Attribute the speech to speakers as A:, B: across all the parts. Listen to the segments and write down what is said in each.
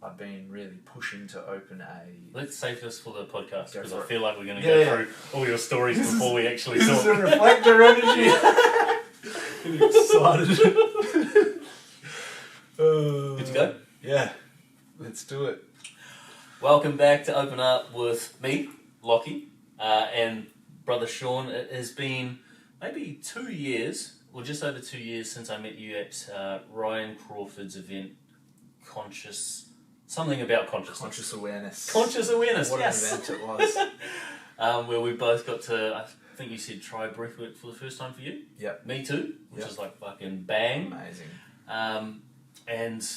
A: I've been really pushing to open a...
B: Let's save this for the podcast, because I
A: it.
B: feel like we're going to go through all your stories before we actually talk.
A: This is a reflector energy. Getting excited.
B: Good to go?
A: Yeah, let's do it.
B: Welcome back to Open Up with me, Lockie, and brother Shaun. It has been maybe 2 years, or just over 2 years, since I met you at Ryan Crawford's event, Something about consciousness.
A: Conscious awareness.
B: Conscious awareness,
A: what
B: yes.
A: What an event it was.
B: Where we both got to, I think you said, try breathwork for the first time for you.
A: Yep.
B: Me too, which
A: Yep.
B: is like fucking bang.
A: Amazing.
B: And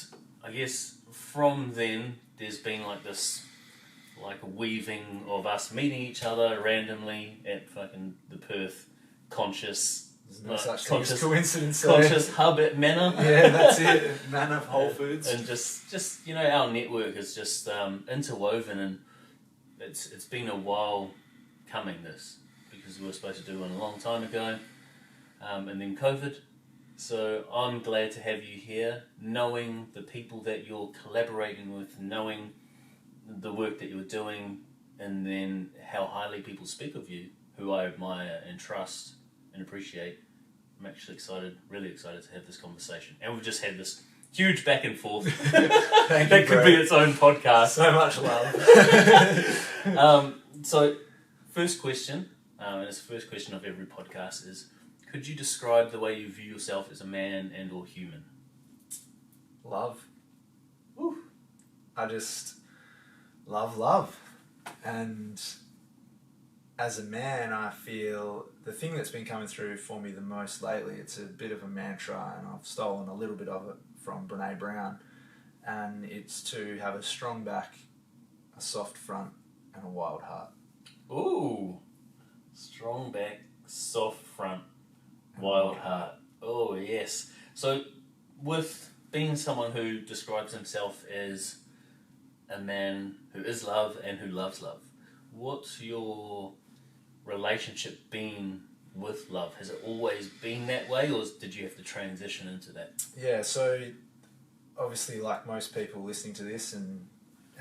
B: I guess from then, there's been like this, like a weaving of us meeting each other randomly at fucking the Perth conscious...
A: There's no such thing as coincidence.
B: Conscious hub at Manor.
A: Yeah, that's it. Manor of Whole Foods.
B: And just you know, our network is just interwoven, and it's been a while coming, this, because we were supposed to do one a long time ago, and then COVID. So I'm glad to have you here, knowing the people that you're collaborating with, knowing the work that you're doing, and then how highly people speak of you, who I admire and trust and appreciate. I'm actually really excited to have this conversation. And we've just had this huge back and forth. That could be its own podcast.
A: So much love.
B: So, first question, and it's the first question of every podcast, is could you describe the way you view yourself as a man and or human?
A: Love. Woo. I just love. And as a man, I feel the thing that's been coming through for me the most lately, it's a bit of a mantra, and I've stolen a little bit of it from Brene Brown, and it's to have a strong back, a soft front, and a wild heart.
B: Ooh, strong back, soft front, wild heart. Oh, yes. So, with being someone who describes himself as a man who is love and who loves love, what's your relationship been with love? Has it always been that way, or did you have to transition into that?
A: Yeah, so obviously, like most people listening to this and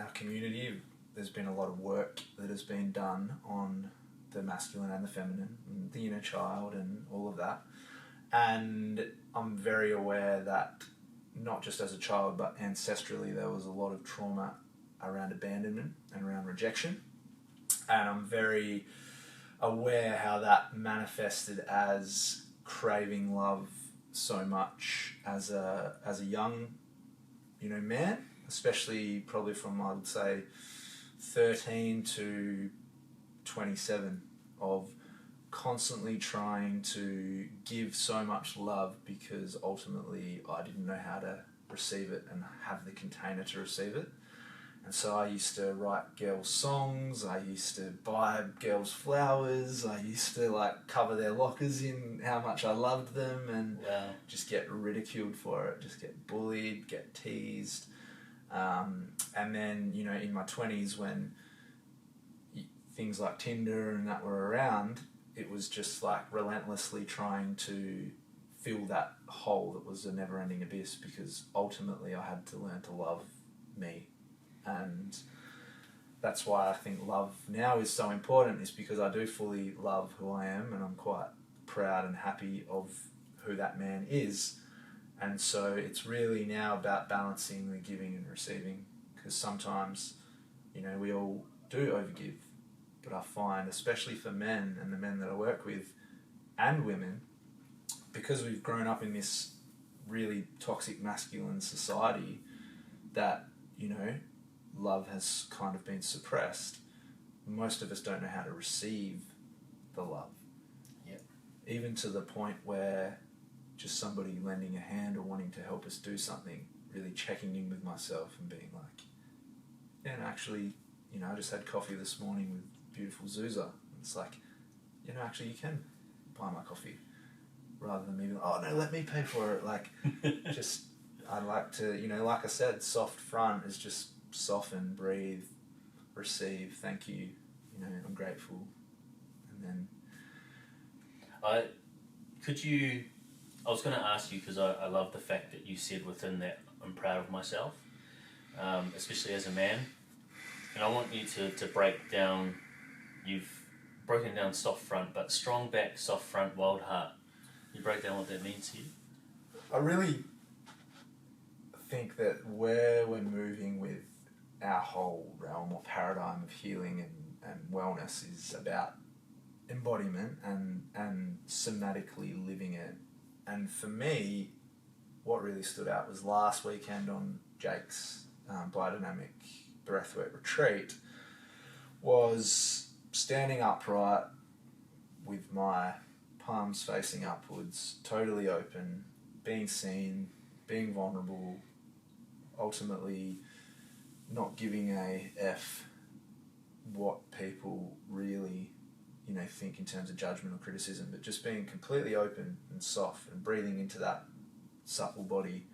A: our community, there's been a lot of work that has been done on the masculine and the feminine, and the inner child and all of that. And I'm very aware that not just as a child, but ancestrally, there was a lot of trauma around abandonment and around rejection. And I'm very aware how that manifested as craving love so much as a young, man, especially probably from, I would say, 13 to 27, of constantly trying to give so much love because ultimately I didn't know how to receive it and have the container to receive it. And so I used to write girls' songs, I used to buy girls' flowers, I used to cover their lockers in how much I loved them, and just get ridiculed for it, just get bullied, get teased. And then, in my 20s, when things like Tinder and that were around, it was just relentlessly trying to fill that hole that was a never-ending abyss, because ultimately I had to learn to love me. And that's why I think love now is so important, is because I do fully love who I am, and I'm quite proud and happy of who that man is. And so it's really now about balancing the giving and receiving, because sometimes, we all do overgive. But I find, especially for men and the men that I work with, and women, because we've grown up in this really toxic masculine society, that, love has kind of been suppressed. Most of us don't know how to receive the love.
B: Yeah. Even
A: to the point where just somebody lending a hand or wanting to help us do something, really checking in with myself and being like, yeah, and actually, I just had coffee this morning with beautiful Zuza. It's like, actually you can buy my coffee, rather than me being like, oh no, let me pay for it. Just, I like to, like I said, soft front is just soften, breathe, receive, thank you, I'm grateful. And then
B: I was going to ask you, because I love the fact that you said within that, I'm proud of myself. especially as a man. And I want you to break down, you've broken down soft front, but strong back, soft front, wild heart. You break down what that means to you?
A: I really think that where we're moving with our whole realm or paradigm of healing and wellness is about embodiment and somatically living it. And for me, what really stood out was last weekend on Jake's biodynamic breathwork retreat was standing upright with my palms facing upwards, totally open, being seen, being vulnerable, ultimately not giving a F what people really, think in terms of judgment or criticism, but just being completely open and soft and breathing into that supple body,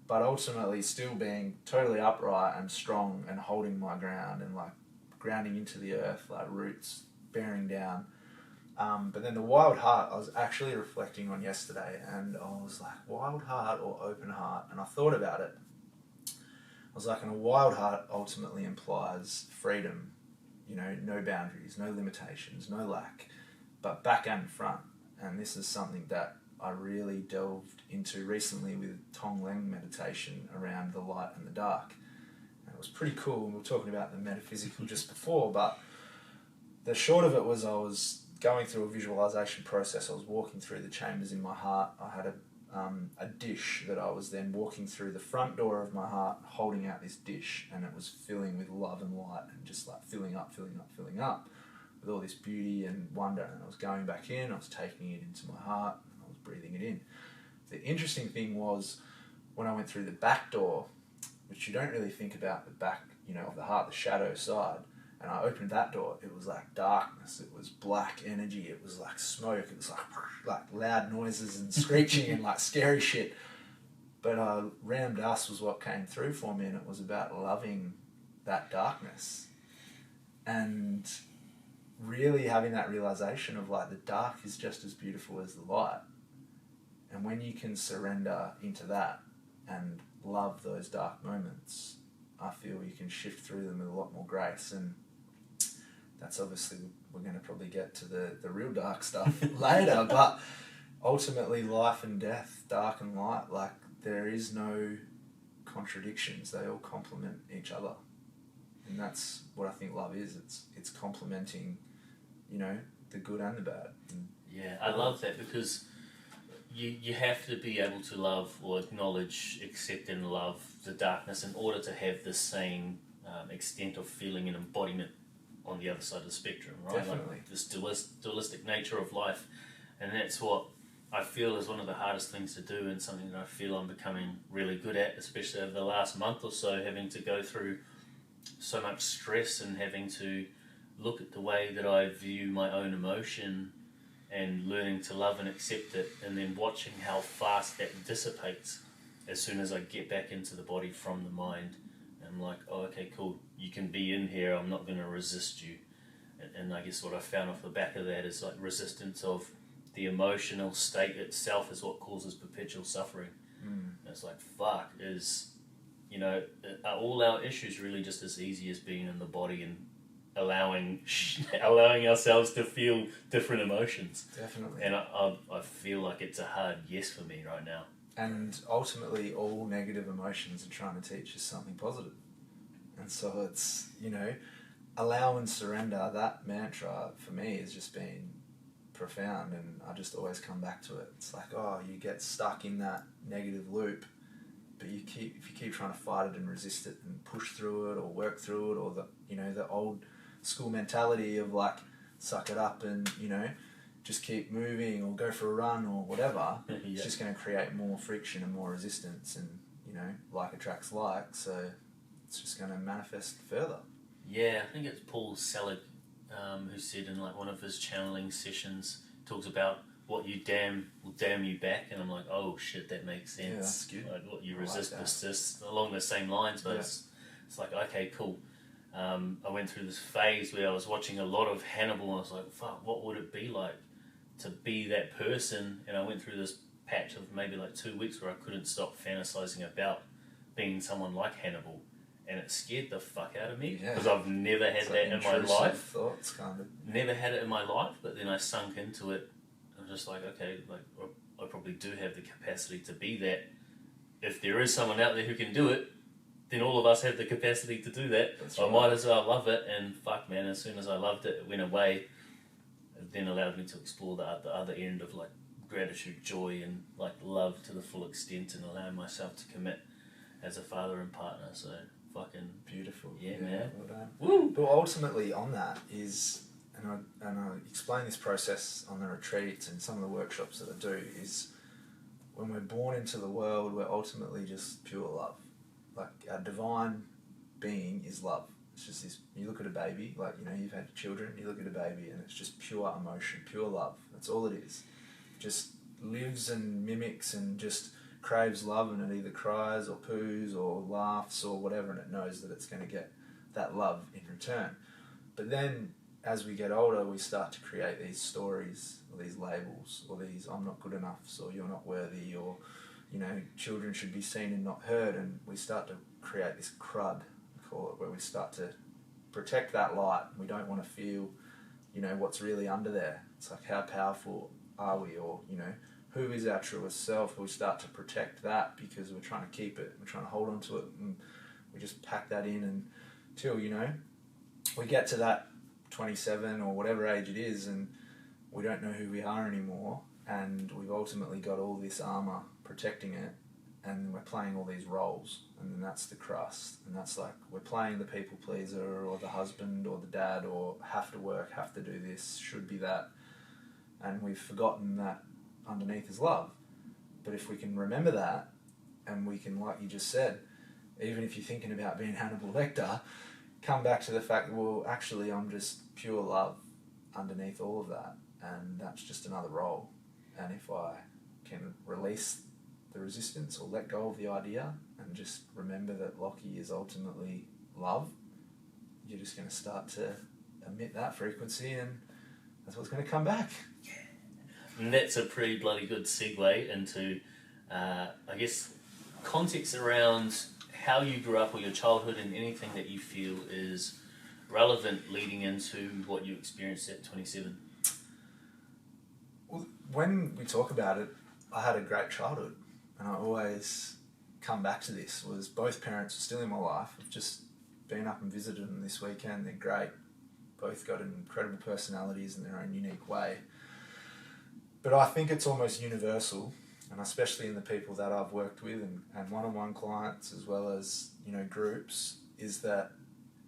A: but ultimately still being totally upright and strong and holding my ground and like grounding into the earth, like roots bearing down. But then the wild heart, I was actually reflecting on yesterday, and I was like, wild heart or open heart? And I thought about it. I was like, and a wild heart ultimately implies freedom, no boundaries, no limitations, no lack, but back and front. And this is something that I really delved into recently with Tonglen meditation around the light and the dark. And it was pretty cool. We were talking about the metaphysical just before, but the short of it was I was going through a visualization process. I was walking through the chambers in my heart. I had a dish that I was then walking through the front door of my heart, holding out this dish, and it was filling with love and light and just like filling up with all this beauty and wonder. And I was going back in, I was taking it into my heart, and I was breathing it in. The interesting thing was when I went through the back door, which you don't really think about the back, of the heart, the shadow side, and I opened that door, it was like darkness, it was black energy, it was like smoke, it was like loud noises and screeching and like scary shit. But Ram Dass was what came through for me, and it was about loving that darkness. And really having that realization of like the dark is just as beautiful as the light. And when you can surrender into that and love those dark moments, I feel you can shift through them with a lot more grace. And that's obviously, we're going to probably get to the real dark stuff later, but ultimately life and death, dark and light, like there is no contradictions. They all complement each other. And that's what I think love is. It's complementing, the good and the bad.
B: Yeah, I love that, because you have to be able to love or acknowledge, accept and love the darkness in order to have the same extent of feeling and embodiment on the other side of the spectrum, right?
A: Definitely.
B: Like this dualistic nature of life. And that's what I feel is one of the hardest things to do, and something that I feel I'm becoming really good at, especially over the last month or so, having to go through so much stress and having to look at the way that I view my own emotion and learning to love and accept it, and then watching how fast that dissipates as soon as I get back into the body from the mind. And I'm like, oh, okay, cool, you can be in here, I'm not going to resist you. And I guess what I found off the back of that is like resistance of the emotional state itself is what causes perpetual suffering. And it's like, fuck, are all our issues really just as easy as being in the body and allowing ourselves to feel different emotions?
A: Definitely.
B: And I feel like it's a hard yes for me right now.
A: And ultimately all negative emotions are trying to teach us something positive. And so it's, allow and surrender, that mantra for me has just been profound, and I just always come back to it. It's like, you get stuck in that negative loop, but if you keep trying to fight it and resist it and push through it or work through it, or the old school mentality of like suck it up and just keep moving or go for a run or whatever,
B: Yeah.
A: It's just going to create more friction and more resistance, and like attracts like, so it's just going to manifest further.
B: Yeah, I think it's Paul Selig who said in like one of his channeling sessions, talks about what you damn will damn you back, and I'm like, oh shit, that makes sense.
A: Yeah, that's good.
B: Like what you resist
A: like that.
B: persists, along the same lines, but it's like, okay, cool. I went through this phase where I was watching a lot of Hannibal, and I was like, fuck, what would it be like to be that person? And I went through this patch of maybe like 2 weeks where I couldn't stop fantasizing about being someone like Hannibal. and it scared the fuck out of me
A: Yeah.
B: because I've never had that in my life.
A: Thoughts, kind of.
B: Never had it in my life, but then I sunk into it. I'm just like, okay, like I probably do have the capacity to be that. If there is someone out there who can do it, then all of us have the capacity to do that.
A: That's
B: I
A: right.
B: might as well love it, and fuck, man, as soon as I loved it, it went away. It then allowed me to explore the other end of like gratitude, joy, and like love to the full extent, and allowing myself to commit as a father and partner. So fucking
A: Beautiful.
B: yeah, man.
A: Well done.
B: Woo!
A: But ultimately on that is, and I explain this process on the retreats and some of the workshops that I do, is when we're born into the world, we're ultimately just pure love. Like our divine being is love. It's just this, you look at a baby, like, you know, you've had children, you look at a baby and it's just pure emotion, pure love. That's all it is. Just lives and mimics and just craves love, and it either cries or poos or laughs or whatever, and it knows that it's going to get that love in return. But then as we get older, we start to create these stories or these labels or these I'm not good enough, or you're not worthy, or, you know, children should be seen and not heard, and we start to create this crud, we call it, where we start to protect that light. We don't want to feel, you know, what's really under there. It's like, how powerful are we, or, you know, who is our truest self? We start to protect that because we're trying to keep it, we're trying to hold on to it, and we just pack that in until, you know, we get to that 27 or whatever age it is, and we don't know who we are anymore, and we've ultimately got all this armor protecting it, and we're playing all these roles, and then that's the crust, and that's like we're playing the people pleaser or the husband or the dad, or have to work, have to do this, should be that, and we've forgotten that underneath is love. But if we can remember that, and we can, like you just said, even if you're thinking about being Hannibal Lecter, come back to the fact that, well, actually I'm just pure love underneath all of that, and that's just another role. And if I can release the resistance or let go of the idea and just remember that Lockie is ultimately love, you're just going to start to emit that frequency, and that's what's going to come back.
B: And that's a pretty bloody good segue into, I guess, context around how you grew up or your childhood, and anything that you feel is relevant leading into what you experienced at 27.
A: Well, when we talk about it, I had a great childhood, and I always come back to this, was both parents are still in my life. I've just been up and visited them this weekend. They're great. Both got incredible personalities in their own unique way. But I think it's almost universal, and especially in the people that I've worked with and one-on-one clients as well as, you know, groups, is that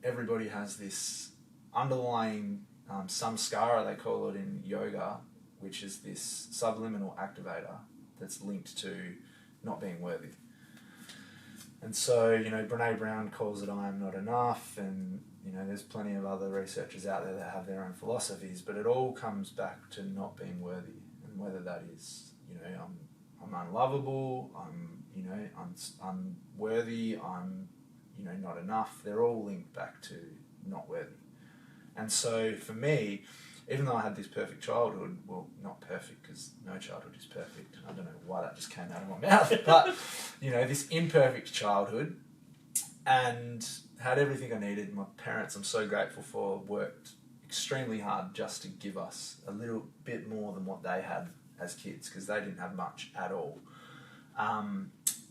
A: everybody has this underlying samskara, they call it in yoga, which is this subliminal activator that's linked to not being worthy. And so, you know, Brene Brown calls it I am not enough, and, you know, there's plenty of other researchers out there that have their own philosophies, but it all comes back to not being worthy, and whether that is, you know, I'm unlovable, I'm, you know, I'm unworthy, I'm, you know, not enough. They're all linked back to not worthy. And so for me, even though I had this perfect childhood, well, not perfect because no childhood is perfect. I don't know why that just came out of my mouth, but, you know, this imperfect childhood, and had everything I needed. My parents, I'm so grateful for, worked extremely hard just to give us a little bit more than what they had as kids, because they didn't have much at all.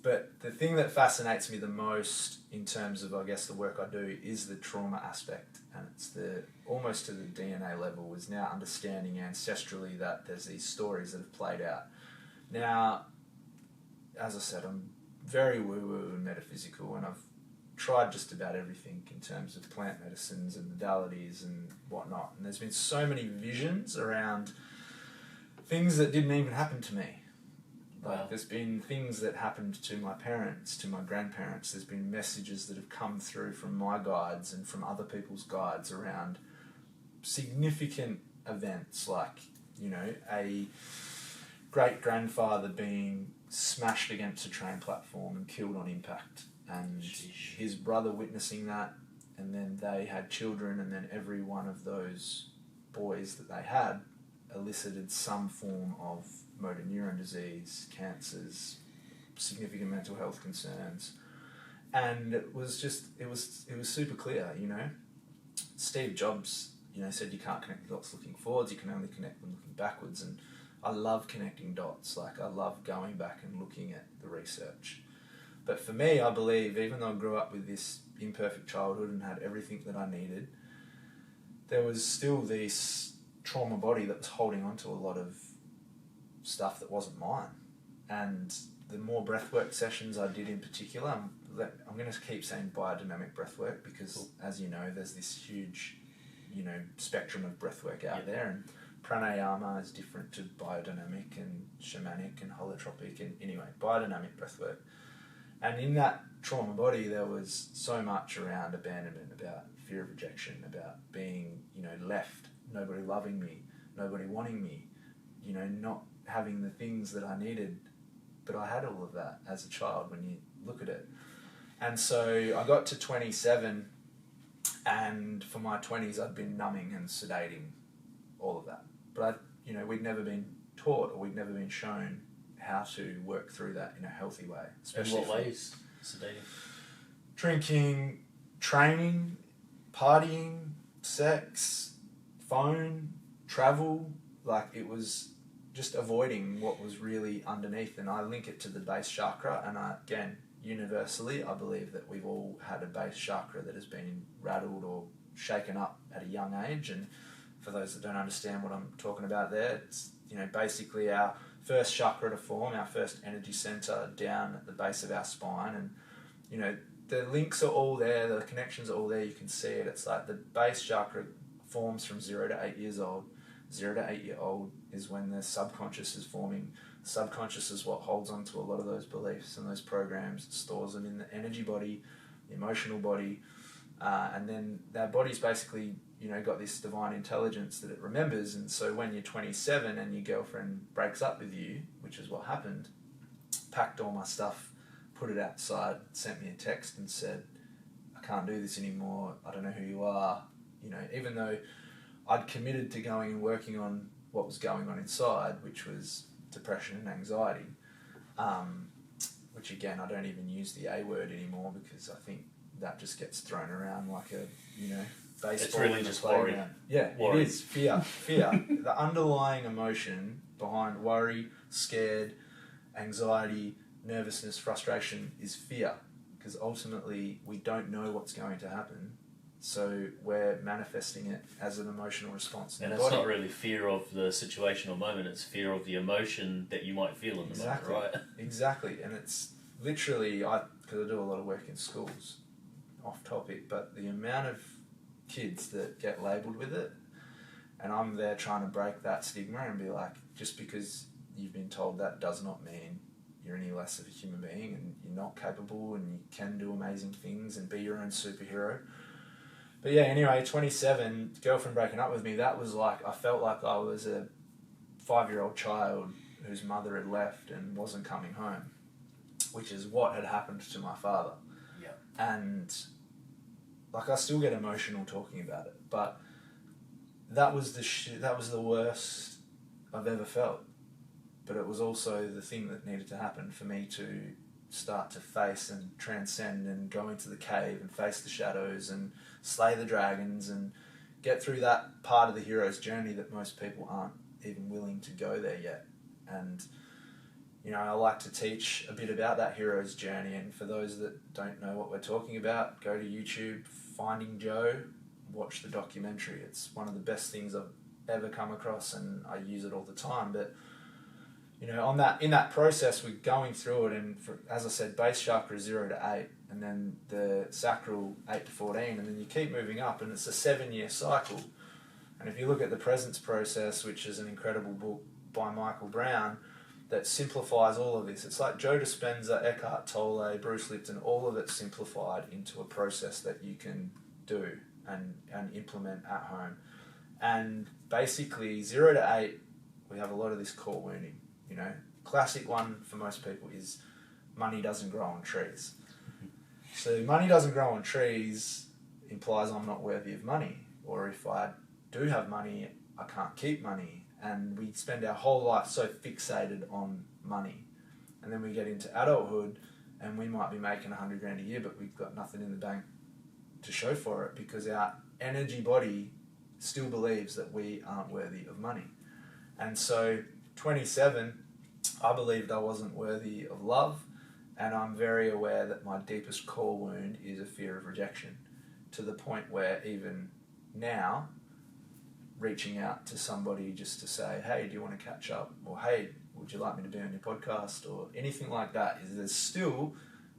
A: But the thing that fascinates me the most in terms of, I guess, the work I do is the trauma aspect, and it's the almost to the DNA level, is now understanding ancestrally that there's these stories that have played out. Now, as I said, I'm very woo-woo and metaphysical, and I've tried just about everything in terms of plant medicines and modalities and whatnot, and there's been so many visions around things that didn't even happen to me. Like,
B: Wow.
A: There's been things that happened to my parents, to my grandparents. There's been messages that have come through from my guides and from other people's guides around significant events, like, you know, a great-grandfather being smashed against a train platform and killed on impact, and his brother witnessing that, and then they had children, and then every one of those boys that they had elicited some form of motor neuron disease, cancers, significant mental health concerns. And it was super clear, you know. Steve Jobs, you know, said you can't connect the dots looking forwards, you can only connect them looking backwards. And I love connecting dots. Like, I love going back and looking at the research. But for me, I believe, even though I grew up with this imperfect childhood and had everything that I needed, there was still this trauma body that was holding on to a lot of stuff that wasn't mine. And the more breathwork sessions I did in particular, I'm going to keep saying biodynamic breathwork because, as you know, there's this huge, you know, spectrum of breathwork out there, and pranayama is different to biodynamic and shamanic and holotropic, and anyway, biodynamic breathwork. And in that trauma body, there was so much around abandonment, about fear of rejection, about being, you know, left, nobody loving me, nobody wanting me, you know, not having the things that I needed. But I had all of that as a child when you look at it. And so I got to 27, and for my 20s I'd been numbing and sedating all of that. But we'd never been taught, or we'd never been shown how to work through that in a healthy way.
B: In what ways? Sedating?
A: Drinking, training, partying, sex, phone, travel. Like, it was just avoiding what was really underneath. And I link it to the base chakra. And again, universally, I believe that we've all had a base chakra that has been rattled or shaken up at a young age. And for those that don't understand what I'm talking about there, it's, you know, basically our first chakra to form, our first energy center down at the base of our spine. And, you know, the links are all there, the connections are all there, you can see it. It's like the base chakra forms from 0 to 8 years old. 0 to 8 year old is when the subconscious is forming. The subconscious is what holds on to a lot of those beliefs and those programs. It stores them in the energy body, the emotional body, and then that body's basically, you know, got this divine intelligence that it remembers. And so when you're 27 and your girlfriend breaks up with you, which is what happened, packed all my stuff, put it outside, sent me a text and said, I can't do this anymore, I don't know who you are. You know, even though I'd committed to going and working on what was going on inside, which was depression and anxiety, which again, I don't even use the A word anymore because I think that just gets thrown around like a, you know, baseball.
B: It's really just worry.
A: Yeah,
B: worry.
A: It is. Fear. The underlying emotion behind worry, scared, anxiety, nervousness, frustration is fear, because ultimately we don't know what's going to happen. So we're manifesting it as an emotional response in
B: and
A: the
B: it's
A: body.
B: not really fear of the situation or moment, it's fear of the emotion that you might feel in the moment, right?
A: Exactly. And it's literally, because I do a lot of work in schools, off topic, but the amount of kids that get labelled with it, and I'm there trying to break that stigma and be like, just because you've been told that does not mean you're any less of a human being, and you're not capable, and you can do amazing things and be your own superhero. But yeah, anyway, 27, girlfriend breaking up with me, that was like, I felt like I was a 5-year-old child whose mother had left and wasn't coming home, which is what had happened to my father.
B: Yeah.
A: And like, I still get emotional talking about it, but that was the worst I've ever felt. But it was also the thing that needed to happen for me to start to face and transcend and go into the cave and face the shadows and slay the dragons and get through that part of the hero's journey that most people aren't even willing to go there yet. And, you know, I like to teach a bit about that hero's journey, and for those that don't know what we're talking about, go to YouTube, Finding Joe, watch the documentary. It's one of the best things I've ever come across, and I use it all the time. But, you know, in that process, we're going through it, and as I said, base chakra 0 to 8, and then the sacral 8 to 14, and then you keep moving up, and it's a 7-year cycle. And if you look at the Presence Process, which is an incredible book by Michael Brown that simplifies all of this, it's like Joe Dispenza, Eckhart Tolle, Bruce Lipton, all of it simplified into a process that you can do and implement at home. And basically 0 to 8, we have a lot of this core wounding. You know, classic one for most people is money doesn't grow on trees. So money doesn't grow on trees implies I'm not worthy of money, or if I do have money, I can't keep money. And we spend our whole life so fixated on money. And then we get into adulthood and we might be making 100 grand a year, but we've got nothing in the bank to show for it because our energy body still believes that we aren't worthy of money. And so 27, I believed I wasn't worthy of love, and I'm very aware that my deepest core wound is a fear of rejection, to the point where even now, reaching out to somebody just to say, hey, do you want to catch up? Or hey, would you like me to be on your podcast? Or anything like that, is there's still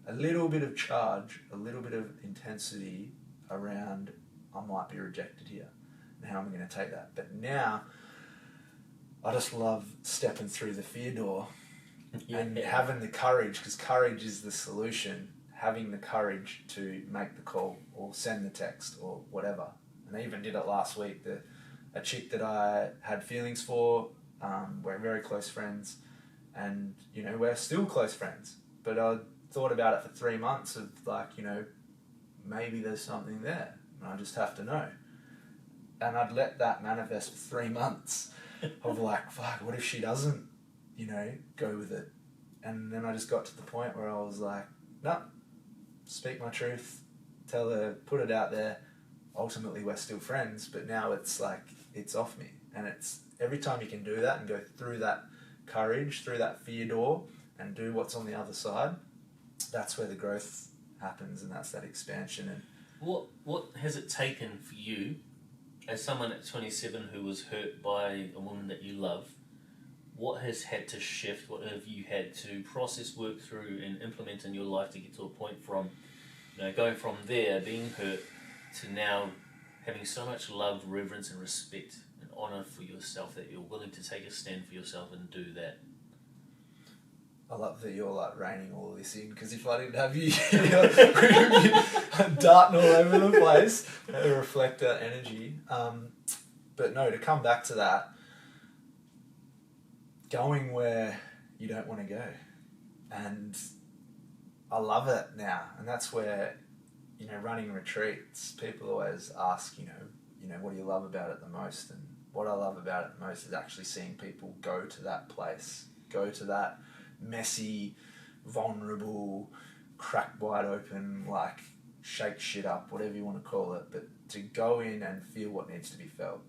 A: a little bit of charge, a little bit of intensity around I might be rejected here. And how am I going to take that? But now, I just love stepping through the fear door and having the courage, because courage is the solution, having the courage to make the call or send the text or whatever. And I even did it last week. A chick that I had feelings for, we're very close friends, and we're still close friends. But I thought about it for 3 months of maybe there's something there, and I just have to know. And I'd let that manifest for 3 months of fuck, what if she doesn't, go with it? And then I just got to the point where I was like, no, speak my truth, tell her, put it out there. Ultimately, we're still friends, but now it's it's off me. And it's every time you can do that and go through that courage, through that fear door, and do what's on the other side, that's where the growth happens, and that's that expansion. And
B: what has it taken for you, as someone at 27 who was hurt by a woman that you love? What has had to shift? What have you had to process, work through, and implement in your life to get to a point from, going from there, being hurt, to now having so much love, reverence, and respect and honour for yourself that you're willing to take a stand for yourself and do that?
A: I love that you're reining all of this in, because if I didn't have you, we'd be darting all over the place. A reflector energy. But no, to come back to that, going where you don't want to go. And I love it now. And that's where, running retreats, people always ask, what do you love about it the most? And what I love about it the most is actually seeing people go to that place, go to that messy, vulnerable, crack wide open, shake shit up, whatever you want to call it, but to go in and feel what needs to be felt.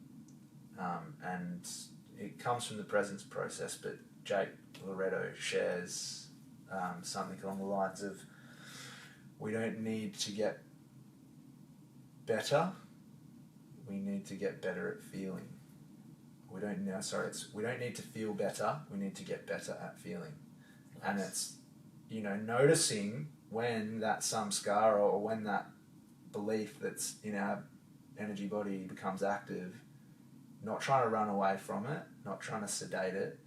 A: And it comes from the presence process, but Jake Loretto shares something along the lines of, we don't need to get better, we need to get better at feeling. We don't need to feel better, we need to get better at feeling. Nice. And it's, noticing when that samskara or when that belief that's in our energy body becomes active, not trying to run away from it, not trying to sedate it,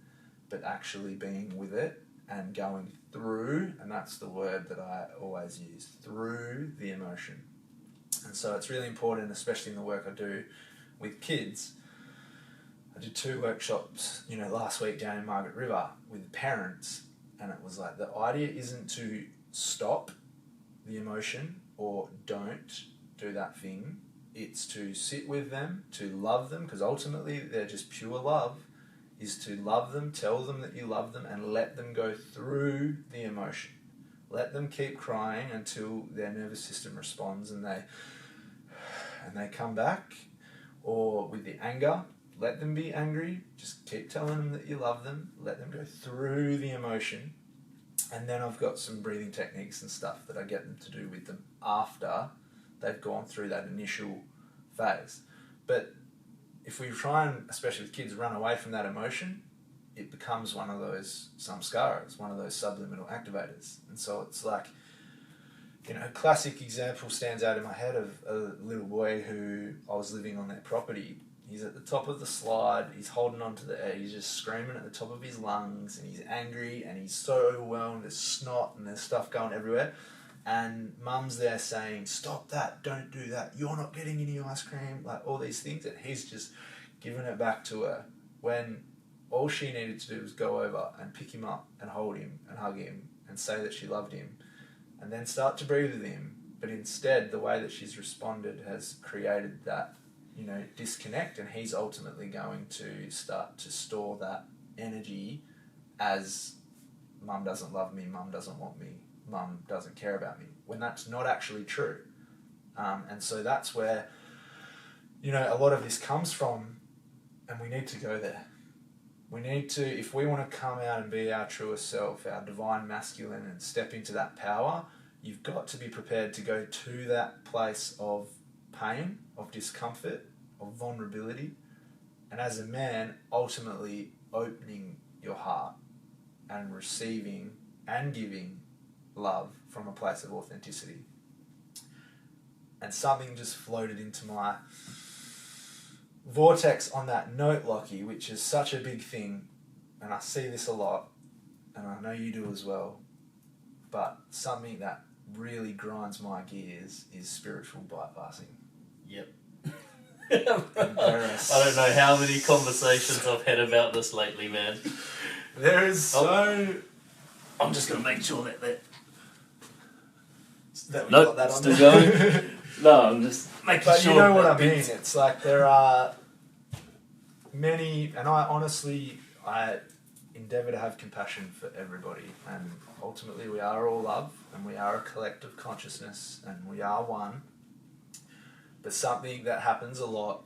A: but actually being with it and going through, and that's the word that I always use, through the emotion. And so it's really important, especially in the work I do with kids. I did 2 workshops, last week down in Margaret River with parents, and it was the idea isn't to stop the emotion or don't do that thing. It's to sit with them, to love them, because ultimately they're just pure love, is to love them, tell them that you love them, and let them go through the emotion. Let them keep crying until their nervous system responds and they come back. Or with the anger, let them be angry, just keep telling them that you love them, let them go through the emotion. And then I've got some breathing techniques and stuff that I get them to do with them after they've gone through that initial phase. But if we try and, especially with kids, run away from that emotion, it becomes one of those samskaras, one of those subliminal activators. And so it's a classic example stands out in my head of a little boy who I was living on their property. He's at the top of the slide, he's holding on to the air, he's just screaming at the top of his lungs, and he's angry, and he's so overwhelmed, there's snot, and there's stuff going everywhere. And mum's there saying, stop that, don't do that, you're not getting any ice cream, all these things. And he's just giving it back to her, when all she needed to do was go over and pick him up and hold him and hug him and say that she loved him and then start to breathe with him. But instead, the way that she's responded has created that, disconnect, and he's ultimately going to start to store that energy as mum doesn't love me, mum doesn't want me, mum doesn't care about me, when that's not actually true. And so that's where, you know, a lot of this comes from, and we need to go there. We need to, if we want to come out and be our truest self, our divine masculine, and step into that power, you've got to be prepared to go to that place of pain, of discomfort, of vulnerability, and as a man, ultimately opening your heart and receiving and giving love from a place of authenticity. And something just floated into my vortex on that note, Lockie, which is such a big thing, and I see this a lot, and I know you do as well, but something that really grinds my gears is spiritual bypassing.
B: Yep. I don't know how many conversations I've had about this lately, man.
A: There is so...
B: I'm just going to make sure that
A: we
B: nope,
A: got that on
B: still
A: there.
B: going. No, I'm just making
A: but
B: sure.
A: But you know what I mean.
B: Bits.
A: It's like there are many, and I endeavour to have compassion for everybody, and ultimately we are all love, and we are a collective consciousness, and we are one. But something that happens a lot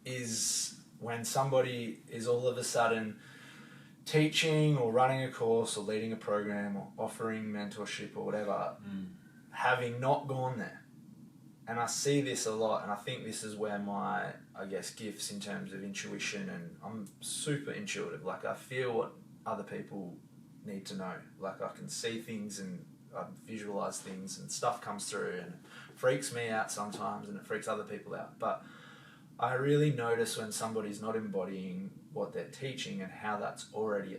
A: is when somebody is all of a sudden teaching or running a course or leading a program or offering mentorship or whatever, having not gone there. And I see this a lot, and I think this is where my, I guess, gifts in terms of intuition, and I'm super intuitive. Like, I feel what other people need to know. Like, I can see things and I visualize things, and stuff comes through, and it freaks me out sometimes, and it freaks other people out. But I really notice when somebody's not embodying what they're teaching and how that's already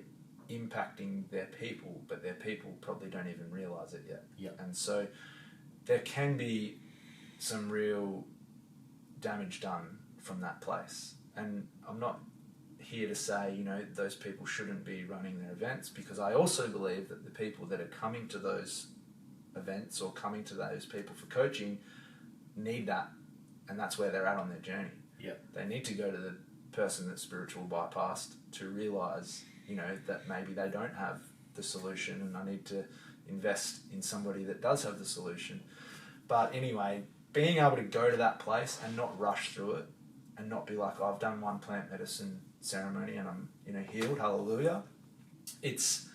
A: impacting their people, but their people probably don't even realize it yet.
B: Yep.
A: And so there can be some real damage done from that place. And I'm not here to say, you know, those people shouldn't be running their events, because I also believe that the people that are coming to those events or coming to those people for coaching need that, and that's where they're at on their journey.
B: Yeah.
A: They need to go to the person that's spiritual bypassed to realise, you know, that maybe they don't have the solution, and I need to invest in somebody that does have the solution. But anyway, being able to go to that place and not rush through it, and not be like, oh, I've done one plant medicine ceremony and I'm, you know, healed, hallelujah. It's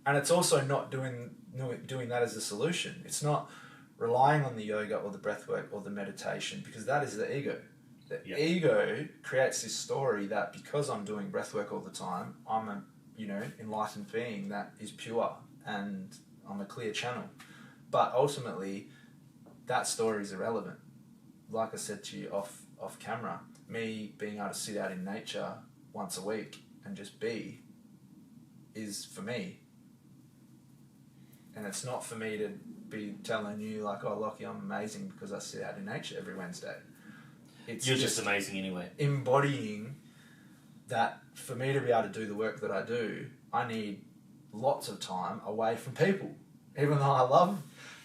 A: also not doing that as a solution. It's not relying on the yoga or the breath work or the meditation, because that is the ego. The ego creates this story that because I'm doing breath work all the time, I'm a, you know, enlightened being that is pure and I'm a clear channel. But ultimately, that story is irrelevant. Like I said to you off camera, me being able to sit out in nature once a week and just be is for me. And it's not for me to be telling you like, oh, Lockie, I'm amazing because I sit out in nature every Wednesday.
B: You're just amazing anyway.
A: Embodying that, for me to be able to do the work that I do, I need lots of time away from people. Even though I love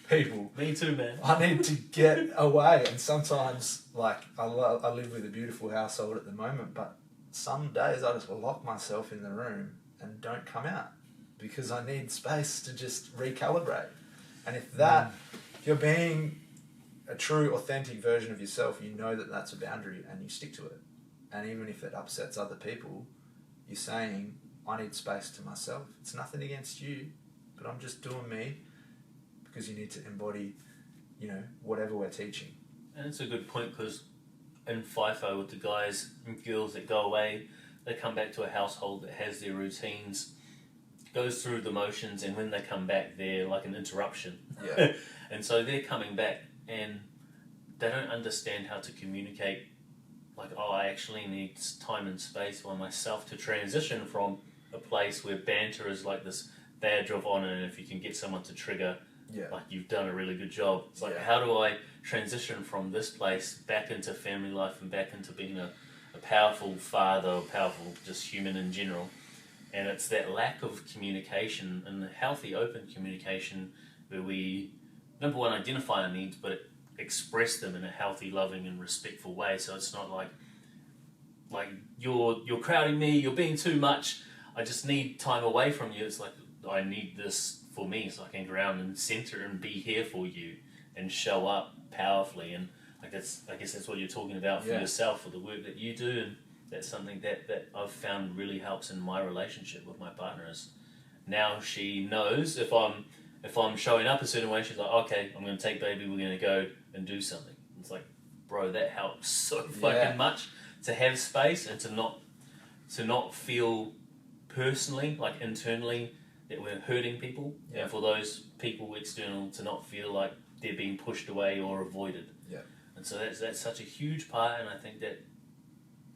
A: people.
B: Me too, man.
A: I need to get away, and sometimes, like, I live with a beautiful household at the moment, but some days I just will lock myself in the room and don't come out because I need space to just recalibrate. And if you're being a true, authentic version of yourself, you know that that's a boundary and you stick to it. And even if it upsets other people, you're saying, I need space to myself. It's nothing against you, but I'm just doing me, because you need to embody, you know, whatever we're teaching.
B: And it's a good point, because in FIFO, with the guys and girls that go away, they come back to a household that has their routines, goes through the motions, and when they come back, they're like an interruption.
A: Yeah.
B: And so they're coming back and they don't understand how to communicate, like, oh, I actually need time and space for myself to transition from a place where banter is like this badge of honor, and if you can get someone to trigger, like, you've done a really good job. It's like, how do I transition from this place back into family life and back into being a powerful father, or powerful just human in general? And it's that lack of communication, and the healthy, open communication, where we, number one, identify our needs, but express them in a healthy, loving, and respectful way. So it's not like you're crowding me, you're being too much, I just need time away from you. It's like, I need this for me, so I can ground and center and be here for you and show up powerfully. And I guess that's what you're talking about for yourself, for the work that you do, and that's something that I've found really helps in my relationship with my partner. Is now she knows if I'm showing up a certain way, she's like, okay, I'm going to take baby, we're going to go and do something. It's like, bro, that helps so fucking much to have space and to not feel personally, like internally, that we're hurting people, and for those people external to not feel like they're being pushed away or avoided.
A: Yeah.
B: And so that's such a huge part, and I think that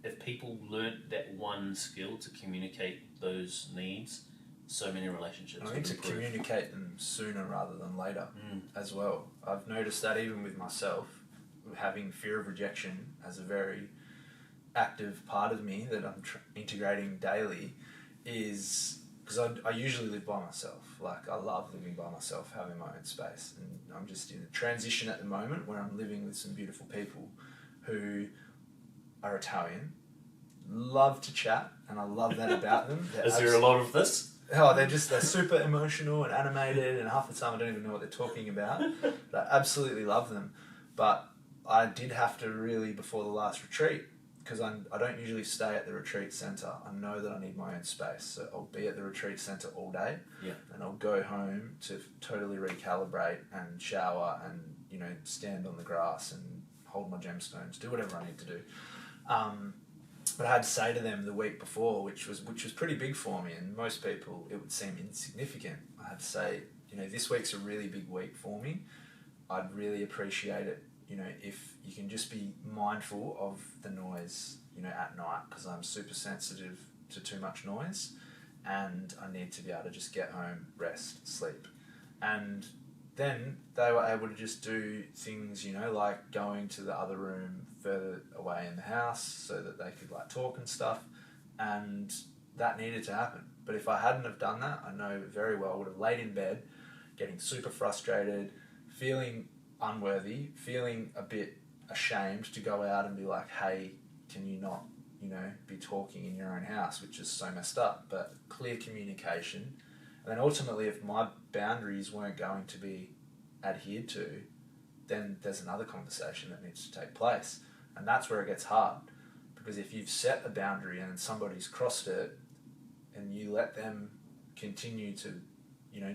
B: if people learnt that one skill to communicate those needs, so many relationships
A: I think to communicate them sooner rather than later as well. I've noticed that even with myself, having fear of rejection as a very active part of me that I'm integrating daily, is because I usually live by myself. Like, I love living by myself, having my own space. And I'm just in a transition at the moment where I'm living with some beautiful people who are Italian, love to chat, and I love that about them.
B: Is there a lot of this?
A: Oh, they're super emotional and animated, and half the time I don't even know what they're talking about. But I absolutely love them. But I did have to really, before the last retreat, because I don't usually stay at the retreat centre. I know that I need my own space. So I'll be at the retreat centre all day.
B: Yeah. And
A: I'll go home to totally recalibrate and shower and, stand on the grass and hold my gemstones, do whatever I need to do. But I had to say to them the week before, which was pretty big for me, and most people it would seem insignificant. I had to say, this week's a really big week for me. I'd really appreciate it, if you can just be mindful of the noise, at night, because I'm super sensitive to too much noise, and I need to be able to just get home, rest, sleep. And then they were able to just do things, like going to the other room further away in the house so that they could talk and stuff, and that needed to happen. But if I hadn't have done that, I know very well I would have laid in bed, getting super frustrated, feeling unworthy, feeling a bit ashamed to go out and be like, hey, can you not, be talking in your own house, which is so messed up. But clear communication, and then ultimately if my boundaries weren't going to be adhered to, then there's another conversation that needs to take place. And that's where it gets hard, because if you've set a boundary and somebody's crossed it and you let them continue to,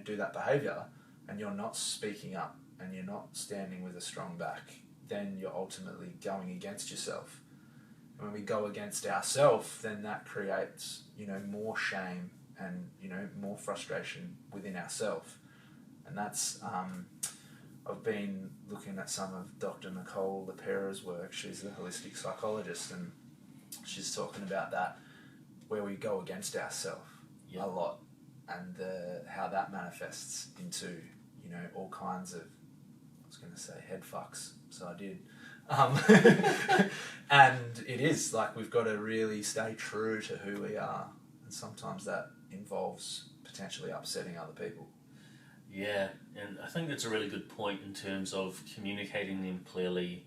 A: do that behaviour, and you're not speaking up and you're not standing with a strong back, then you're ultimately going against yourself. And when we go against ourselves, then that creates, more shame and, more frustration within ourselves. And that's, I've been looking at some of Dr. Nicole LePera's work. She's a holistic psychologist, and she's talking about that, where we go against ourselves a lot, and how that manifests into, all kinds of, I was going to say head fucks, so I did. And it is, we've got to really stay true to who we are, and sometimes that involves potentially upsetting other people.
B: Yeah, and I think that's a really good point in terms of communicating them clearly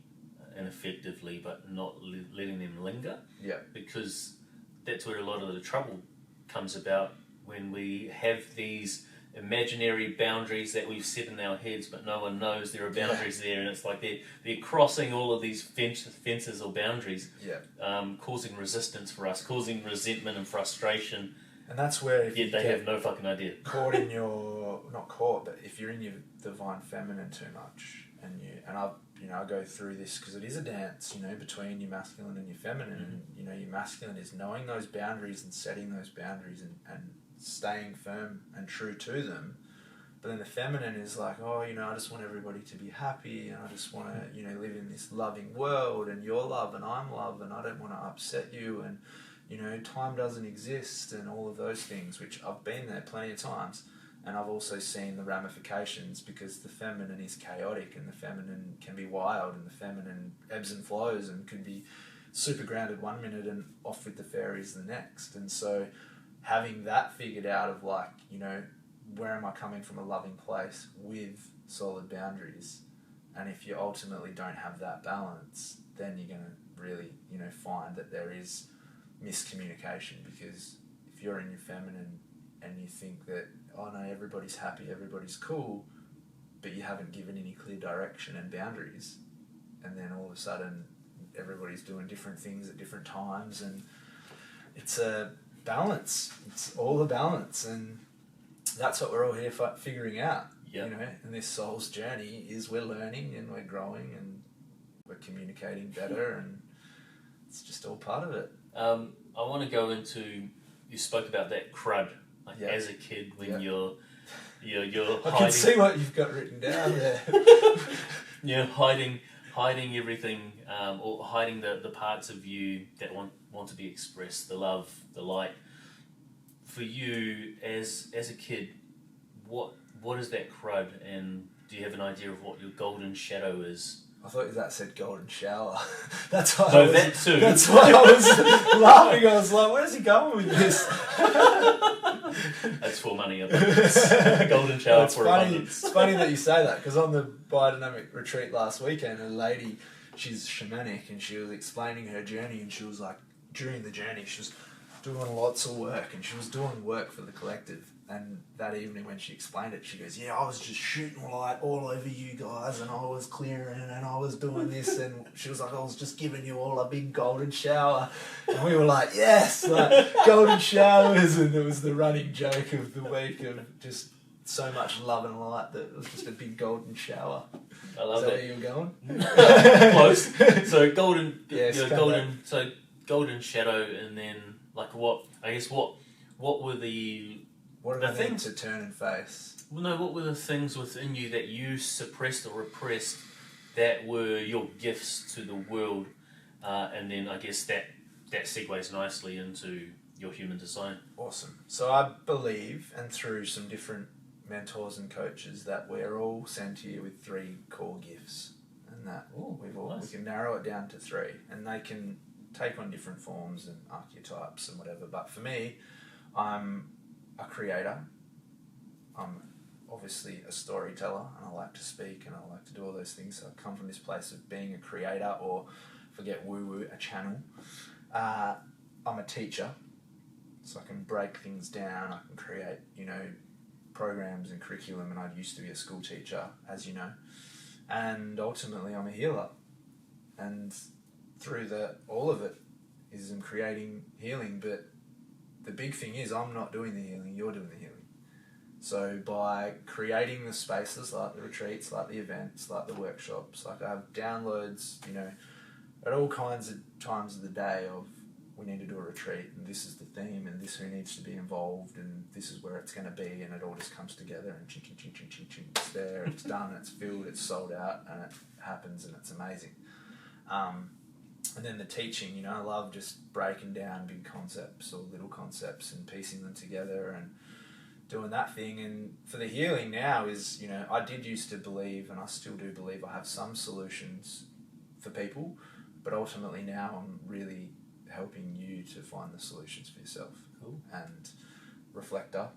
B: and effectively, but not letting them linger.
A: Yeah.
B: Because that's where a lot of the trouble comes about, when we have these imaginary boundaries that we've set in our heads, but no one knows there are boundaries there, and it's like they're crossing all of these fences or boundaries, causing resistance for us, causing resentment and frustration.
A: And that's where
B: yet they have no fucking idea.
A: Caught in your, not caught, but if you're in your divine feminine too much, and I go through this because it is a dance, between your masculine and your feminine, and your masculine is knowing those boundaries and setting those boundaries and staying firm and true to them. But then the feminine is like, I just want everybody to be happy, and I just want to, live in this loving world, and you're love and I'm love, and I don't want to upset you, and time doesn't exist, and all of those things, which I've been there plenty of times. And I've also seen the ramifications, because the feminine is chaotic, and the feminine can be wild, and the feminine ebbs and flows and could be super grounded one minute and off with the fairies the next. And so having that figured out of where am I coming from a loving place with solid boundaries, and if you ultimately don't have that balance, then you're going to really, find that there is miscommunication, because if you're in your feminine and you think that, oh no, everybody's happy, everybody's cool, but you haven't given any clear direction and boundaries, and then all of a sudden everybody's doing different things at different times, and it's a balance. It's all a balance, and that's what we're all here figuring out.
B: Yep.
A: You know, and this soul's journey is we're learning and we're growing and we're communicating better, and it's just all part of it.
B: I want to go into, you spoke about that crud, like as a kid when you're
A: I
B: hiding.
A: can see what you've got written down there.
B: You're hiding everything, or hiding the parts of you that want to be expressed, the love, the light. For you as a kid, what is that crud, and do you have an idea of what your golden shadow is?
A: I thought that said golden shower. That's why
B: that too.
A: That's why I was laughing. I was like, where's he going with this?
B: That's for money abundance. Golden shower for abundance.
A: It's funny that you say that, because on the biodynamic retreat last weekend, a lady, she's shamanic, and she was explaining her journey, and she was like, during the journey, she was doing lots of work, and she was doing work for the collective. And that evening when she explained it, she goes, yeah, I was just shooting light all over you guys, and I was clearing, and I was doing this, and she was like, I was just giving you all a big golden shower. And we were like, yes, like golden showers, and it was the running joke of the week of just so much love and light that it was just a big golden shower.
B: I love
A: Is that
B: that.
A: where you were
B: going? Close. So golden,
A: yes,
B: golden shadow, and then like what were the
A: What are the things to turn and face?
B: Well, no, what were the things within you that you suppressed or repressed that were your gifts to the world? And then I guess that segues nicely into your human design.
A: Awesome. So I believe, and through some different mentors and coaches, that we're all sent here with 3 core gifts, and that we can narrow it down to 3, and they can take on different forms and archetypes and whatever. But for me, I'm a creator. I'm obviously a storyteller, and I like to speak, and I like to do all those things. So I come from this place of being a creator, or forget woo-woo, a channel. I'm a teacher, so I can break things down. I can create, programs and curriculum, and I used to be a school teacher, as you know. And ultimately, I'm a healer, and through all of it is I'm creating healing. But the big thing is, I'm not doing the healing, you're doing the healing. So by creating the spaces like the retreats, like the events, like the workshops, like I have downloads, at all kinds of times of the day of, we need to do a retreat, and this is the theme, and this who needs to be involved, and this is where it's going to be, and it all just comes together, and ching, it's there, it's done, it's filled, it's sold out, and it happens, and it's amazing. And then the teaching, I love just breaking down big concepts or little concepts and piecing them together and doing that thing. And for the healing now is, I did used to believe, and I still do believe, I have some solutions for people, but ultimately now I'm really helping you to find the solutions for yourself.
B: Cool.
A: And reflector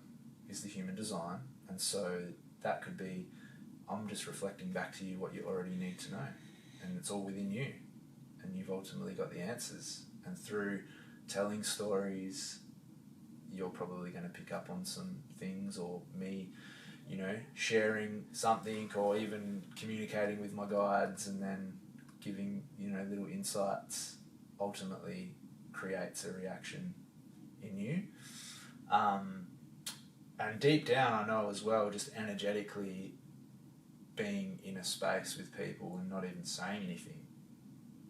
A: is the human design, and so that could be, I'm just reflecting back to you what you already need to know, and it's all within you. And you've ultimately got the answers. And through telling stories, you're probably going to pick up on some things, or me, sharing something, or even communicating with my guides and then giving, little insights, ultimately creates a reaction in you. And deep down, I know as well, just energetically being in a space with people and not even saying anything,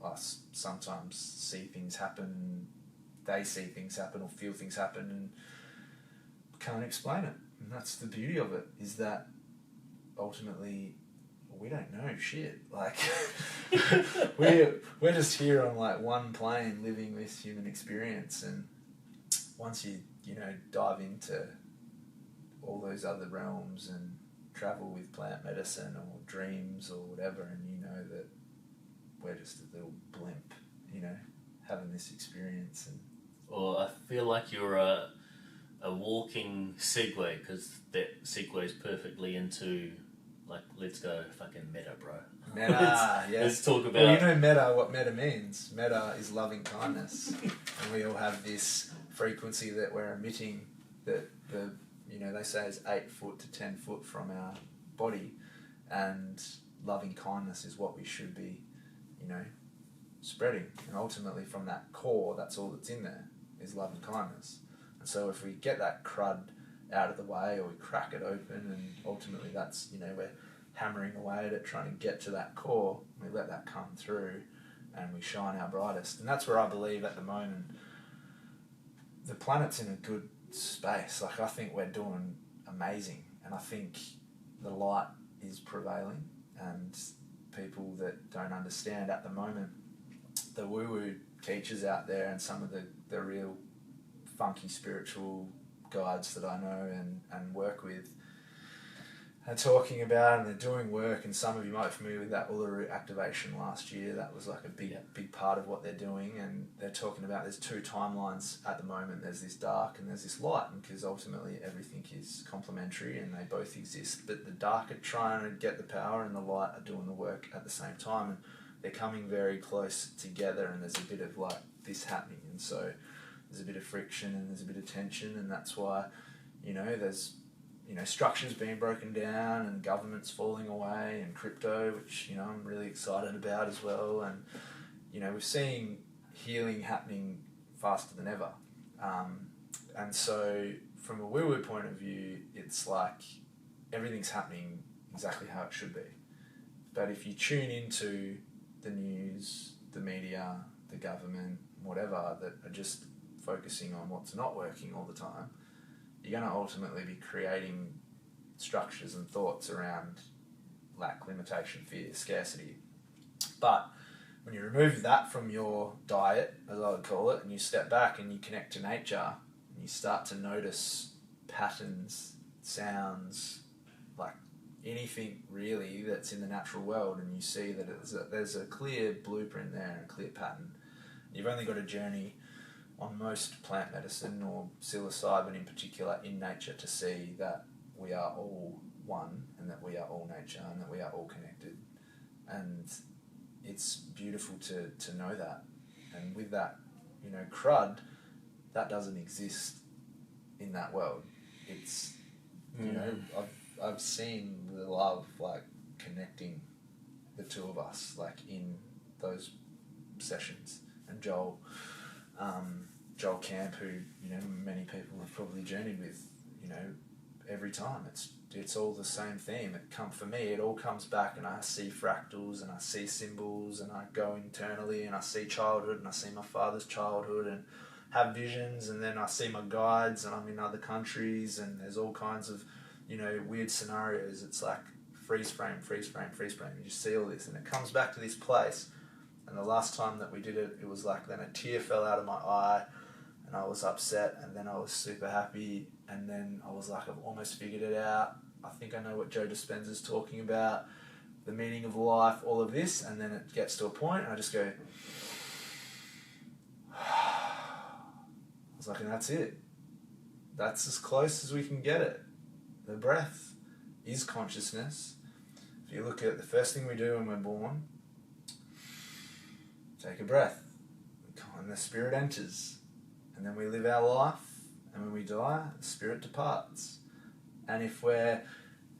A: I sometimes see things happen, they see things happen or feel things happen and can't explain it. And that's the beauty of it, is that ultimately we don't know shit. Like we're just here on like one plane living this human experience, and once you dive into all those other realms and travel with plant medicine or dreams or whatever, and that we're just a little blimp, having this experience. And
B: Well, I feel like you're a walking segue, because that segues perfectly into, like, let's go fucking meta, bro.
A: Meta, yes.
B: Let's talk about...
A: Well, what meta means. Meta is loving kindness. And we all have this frequency that we're emitting, that the they say is 8 foot to 10 foot from our body, and loving kindness is what we should be, spreading. And ultimately from that core, that's all that's in there, is love and kindness. And so if we get that crud out of the way, or we crack it open, and ultimately that's, we're hammering away at it, trying to get to that core, we let that come through and we shine our brightest. And that's where I believe at the moment the planet's in a good space. Like, I think we're doing amazing, and I think the light is prevailing, and people that don't understand at the moment, the woo-woo teachers out there and some of the real funky spiritual guides that I know and work with are talking about, and they're doing work, and some of you might be familiar with that Uluru activation last year. That was like a big part of what they're doing, and they're talking about there's two timelines at the moment. There's this dark and there's this light, because ultimately everything is complementary and they both exist, but the dark are trying to get the power and the light are doing the work at the same time, and they're coming very close together, and there's a bit of like this happening, and so there's a bit of friction and there's a bit of tension, and that's why there's structures being broken down and governments falling away and crypto, which, I'm really excited about as well. And, we're seeing healing happening faster than ever. And so from a woo-woo point of view, it's like everything's happening exactly how it should be. But if you tune into the news, the media, the government, whatever, that are just focusing on what's not working all the time, you're going to ultimately be creating structures and thoughts around lack, limitation, fear, scarcity. But when you remove that from your diet, as I would call it, and you step back and you connect to nature, and you start to notice patterns, sounds, like anything really that's in the natural world, and you see that there's a clear blueprint there and a clear pattern. You've only got a journey on most plant medicine, or psilocybin in particular, in nature, to see that we are all one, and that we are all nature, and that we are all connected. And it's beautiful to know that. And with that, crud, that doesn't exist in that world. It's, I've seen the love, like, connecting the two of us, like, in those sessions. And Joel Camp, who many people have probably journeyed with, every time it's all the same theme. For me, it all comes back, and I see fractals, and I see symbols, and I go internally, and I see childhood, and I see my father's childhood, and have visions, and then I see my guides, and I'm in other countries, and there's all kinds of weird scenarios. It's like freeze frame. You just see all this, and it comes back to this place. And the last time that we did it, it was like then a tear fell out of my eye, and I was upset, and then I was super happy, and then I was like, I've almost figured it out. I think I know what Joe Dispenza's talking about, the meaning of life, all of this, and then it gets to a point, and I just go, I was like, and that's it. That's as close as we can get it. The breath is consciousness. If you look at the first thing we do when we're born, take a breath, and the spirit enters, and then we live our life, and when we die, the spirit departs. And if we're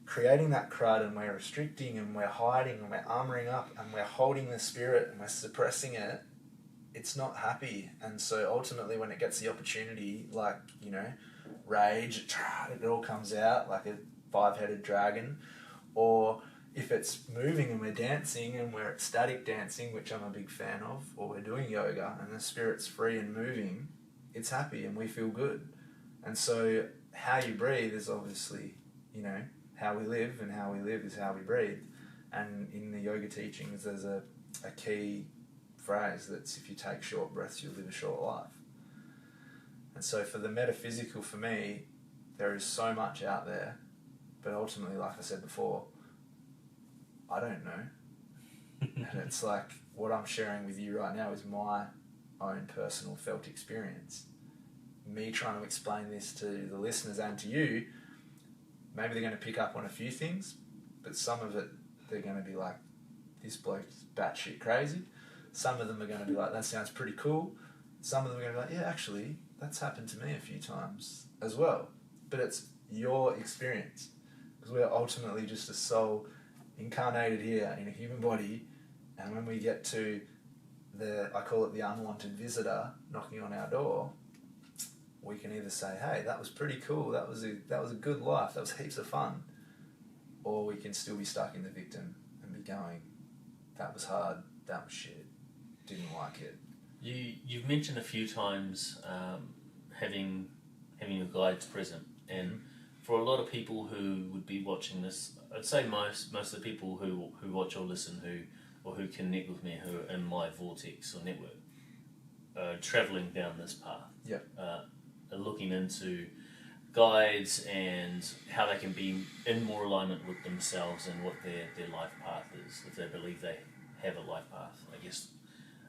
A: creating that crud, and we're restricting, and we're hiding, and we're armoring up, and we're holding the spirit, and we're suppressing it, it's not happy. And so ultimately, when it gets the opportunity, like, rage, it all comes out like a 5-headed dragon. Or if it's moving and we're dancing and we're ecstatic dancing, which I'm a big fan of, or we're doing yoga and the spirit's free and moving, it's happy and we feel good. And so how you breathe is obviously, how we live, and how we live is how we breathe. And in the yoga teachings, there's a key phrase that's, if you take short breaths, you'll live a short life. And so for the metaphysical, for me, there is so much out there, but ultimately, like I said before, I don't know. And it's like, what I'm sharing with you right now is my own personal felt experience. Me trying to explain this to the listeners and to you, maybe they're going to pick up on a few things, but some of it, they're going to be like, this bloke's batshit crazy. Some of them are going to be like, that sounds pretty cool. Some of them are going to be like, yeah, actually, that's happened to me a few times as well. But it's your experience. Because we're ultimately just a soul incarnated here in a human body, and when we get to I call it the unwanted visitor knocking on our door, we can either say, hey, that was pretty cool, that was a good life, that was heaps of fun, or we can still be stuck in the victim and be going, that was hard, that was shit, didn't like it.
B: You've mentioned a few times having your guides present, and for a lot of people who would be watching this, I'd say most of the people who watch or listen or who connect with me, who are in my vortex or network, are travelling down this path.
A: Yep.
B: Are looking into guides and how they can be in more alignment with themselves and what their life path is, if they believe they have a life path, I guess,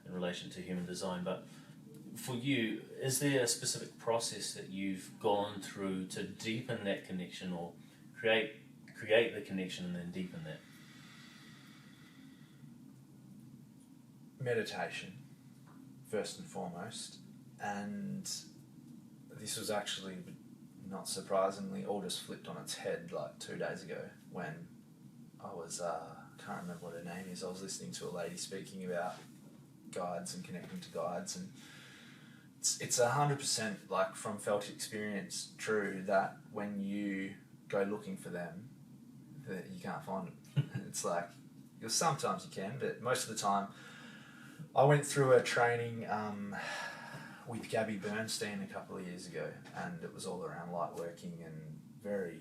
B: in relation to human design. But for you, is there a specific process that you've gone through to deepen that connection, or create the connection and then deepen that?
A: Meditation, first and foremost, and this was actually, not surprisingly, all just flipped on its head like 2 days ago when I was, I can't remember what her name is, I was listening to a lady speaking about guides and connecting to guides, and it's 100% like from felt experience true that when you go looking for them, that you can't find them. It's like, sometimes you can, but most of the time. I went through a training with Gabby Bernstein a couple of years ago, and it was all around light working and very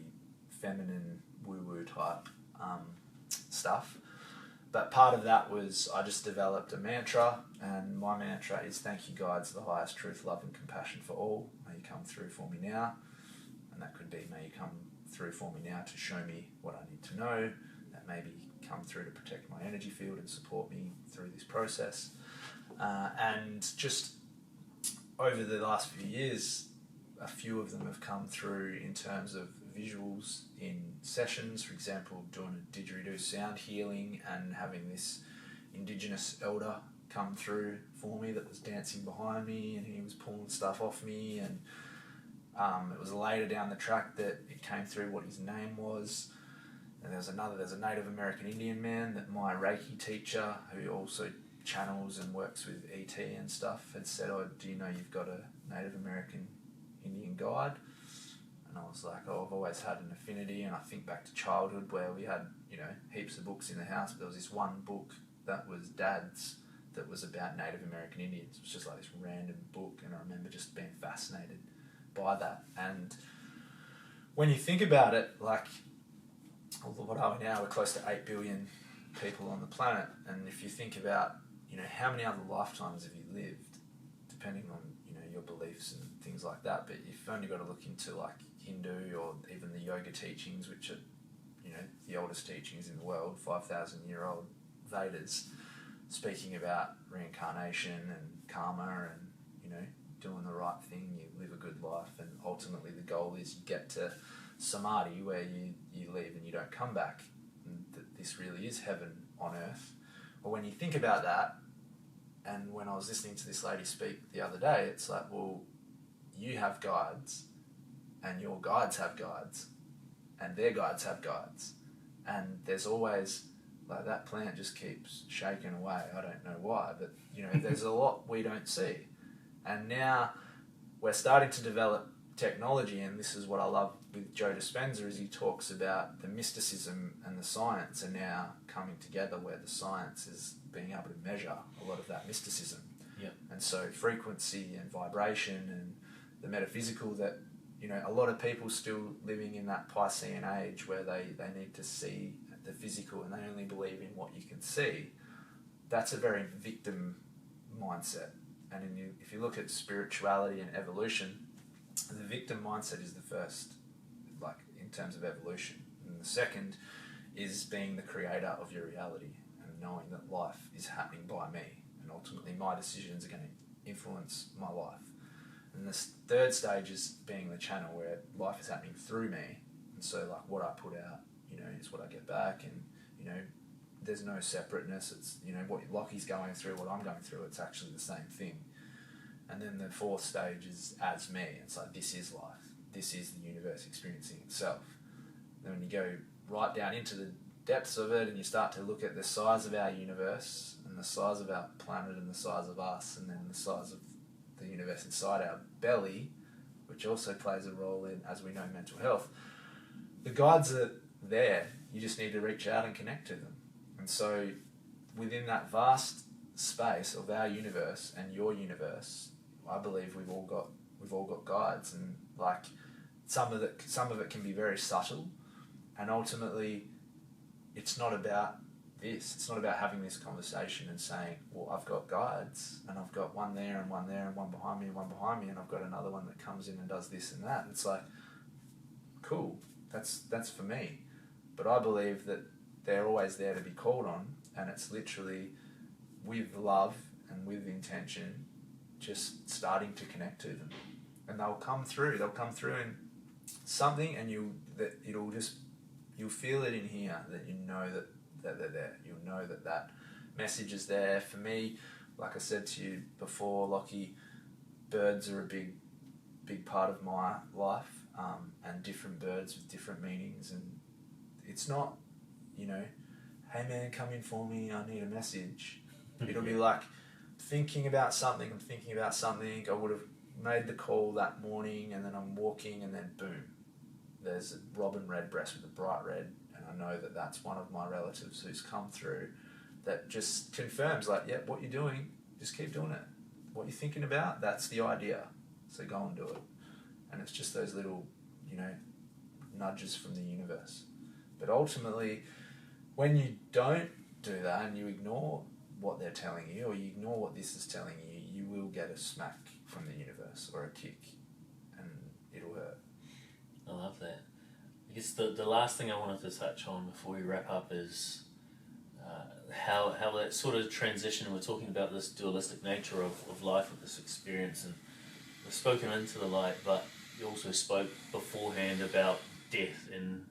A: feminine woo-woo type stuff. But part of that was I just developed a mantra, and my mantra is thank you guides, the highest truth, love and compassion for all. May you come through for me now. And that could be may you come through for me now to show me what I need to know. That maybe come through to protect my energy field and support me through this process. And just over the last few years, a few of them have come through in terms of visuals in sessions. For example, doing a didgeridoo sound healing and having this Indigenous elder come through for me that was dancing behind me, and he was pulling stuff off me, and it was later down the track that it came through what his name was. And there's a Native American Indian man that my Reiki teacher, who also channels and works with ET and stuff, had said, oh, do you know you've got a Native American Indian guide? And I was like, oh, I've always had an affinity, and I think back to childhood where we had, heaps of books in the house, but there was this one book that was Dad's that was about Native American Indians. It was just like this random book, and I remember just being fascinated by that. And when you think about it, like, what are we now? We're close to 8 billion people on the planet, and if you think about, how many other lifetimes have you lived, depending on, your beliefs and things like that, but you've only got to look into like Hindu or even the yoga teachings, which are, the oldest teachings in the world, 5,000-year-old Vedas, speaking about reincarnation and karma and, doing the right thing, you live a good life, and ultimately the goal is you get to samadhi where you leave and you don't come back, and this really is heaven on earth. But when you think about that, and when I was listening to this lady speak the other day, it's like, well, you have guides, and your guides have guides, and their guides have guides, and there's always, like, that plant just keeps shaking away. I don't know why, but, there's a lot we don't see. And now we're starting to develop technology, and this is what I love with Joe Dispenza, is he talks about the mysticism and the science are now coming together, where the science is being able to measure a lot of that mysticism.
B: Yep.
A: And so frequency and vibration and the metaphysical, that, a lot of people still living in that Piscean age where they need to see the physical and they only believe in what you can see. That's a very victim mindset. And if you look at spirituality and evolution, the victim mindset is the first, like, in terms of evolution. And the second is being the creator of your reality and knowing that life is happening by me, and ultimately my decisions are going to influence my life. And the third stage is being the channel where life is happening through me. And so, like, what I put out, is what I get back, and, there's no separateness. It's, what Lockie's going through, what I'm going through, it's actually the same thing. And then the fourth stage is as me. It's like, this is life. this is the universe experiencing itself. Then when you go right down into the depths of it and you start to look at the size of our universe and the size of our planet and the size of us and then the size of the universe inside our belly, which also plays a role in, as we know, mental health, the guides are there. You just need to reach out and connect to them. And so within that vast space of our universe and your universe, I believe we've all got guides, and like some of it can be very subtle, and ultimately it's not about this. It's not about having this conversation and saying, well, I've got guides and I've got one there and one there and one behind me and one behind me and I've got another one that comes in and does this and that. It's like, cool, that's for me. But I believe that they're always there to be called on, and it's literally with love and with intention, just starting to connect to them. And they'll come through in something, and you'll feel it in here, that you know that they're there. You'll know that message is there. For me, like I said to you before, Lockie, birds are a big part of my life, and different birds with different meanings. And it's not, hey man, come in for me, I need a message. It'll be like thinking about something, I would have made the call that morning, and then I'm walking, and then boom, there's a robin redbreast with a bright red, and I know that that's one of my relatives who's come through, that just confirms, like, yeah, what you're doing, just keep doing it. What you're thinking about, that's the idea, so go and do it. And it's just those little, nudges from the universe. But ultimately, when you don't do that and you ignore what they're telling you, or you ignore what this is telling you, you will get a smack from the universe or a kick, and it'll hurt.
B: I love that. I guess the last thing I wanted to touch on before we wrap up is how that sort of transition, we're talking about this dualistic nature of life, of this experience, and we've spoken into the light, but you also spoke beforehand about death and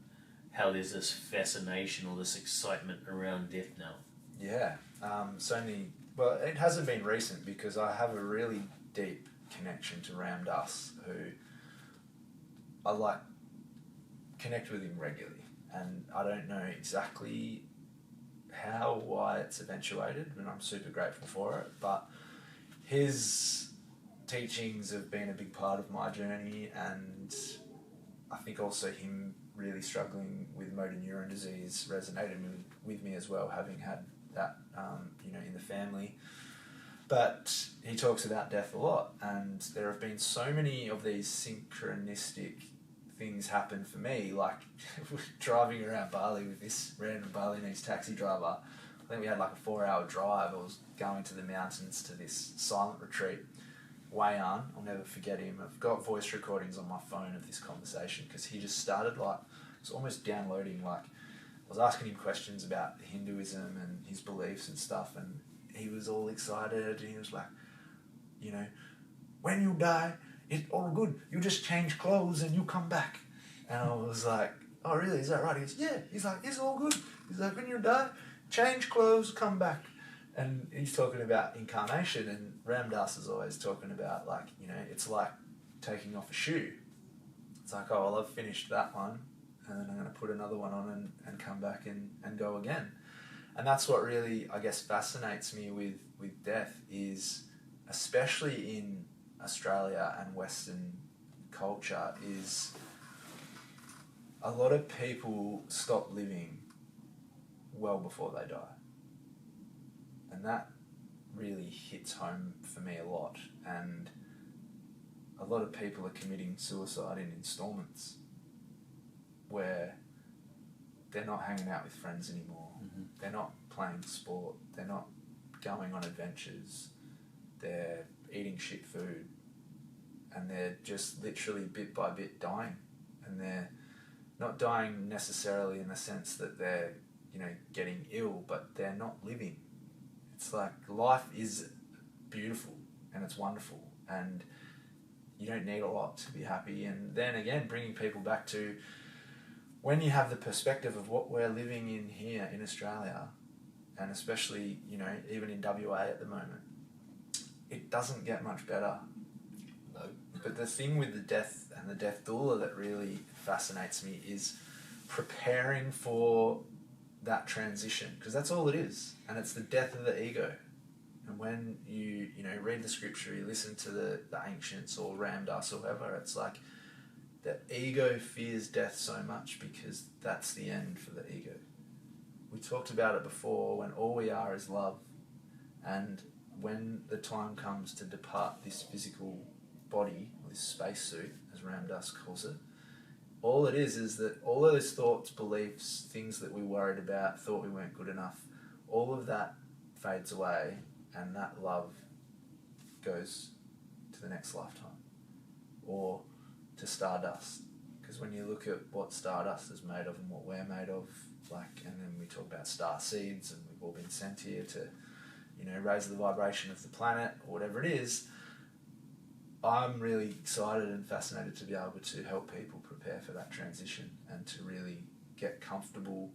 B: how there's this fascination or this excitement around death now.
A: Yeah, it hasn't been recent, because I have a really deep connection to Ram Dass, who I connect with him regularly, and I don't know exactly how, why it's eventuated, and I'm super grateful for it, but his teachings have been a big part of my journey, and I think also him really struggling with motor neuron disease resonated with me as well, having had that in the family. But he talks about death a lot, and there have been so many of these synchronistic things happen for me, like driving around Bali with this random Balinese taxi driver. I think we had like a 4-hour drive. I was going to the mountains to this silent retreat. Wayan, I'll never forget him. I've got voice recordings on my phone of this conversation, because he just started it's almost downloading, I was asking him questions about Hinduism and his beliefs and stuff, and he was all excited, and he was like, when you die, it's all good. You just change clothes and you come back. And I was like, oh really, is that right? He goes, yeah. He's like, it's all good. He's like, when you die, change clothes, come back. And he's talking about incarnation, and Ram Dass is always talking about, it's like taking off a shoe. It's like, oh, well, I've finished that one, and then I'm going to put another one on and come back and go again. And that's what really, I guess, fascinates me with death, is, especially in Australia and Western culture, is a lot of people stop living well before they die. And that really hits home for me a lot. And a lot of people are committing suicide in installments, where they're not hanging out with friends anymore. Mm-hmm. They're not playing sport. They're not going on adventures. They're eating shit food. And they're just literally bit by bit dying. And they're not dying necessarily in the sense that they're, getting ill, but they're not living. It's like, life is beautiful and it's wonderful, and you don't need a lot to be happy. And then again, bringing people back to, when you have the perspective of what we're living in here in Australia, and especially, even in WA at the moment, it doesn't get much better.
B: No.
A: But the thing with the death and the death doula that really fascinates me is preparing for that transition, because that's all it is, and it's the death of the ego. And when you read the scripture, you listen to the ancients or Ram Dass or whoever, it's like the ego fears death so much because that's the end for the ego. We talked about it before, when all we are is love, and when the time comes to depart this physical body, or this spacesuit, as Ram Dass calls it, all it is that all those thoughts, beliefs, things that we worried about, thought we weren't good enough, all of that fades away, and that love goes to the next lifetime, or to stardust. Because when you look at what stardust is made of and what we're made of, and then we talk about star seeds, and we've all been sent here to, raise the vibration of the planet, or whatever it is. I'm really excited and fascinated to be able to help people prepare for that transition and to really get comfortable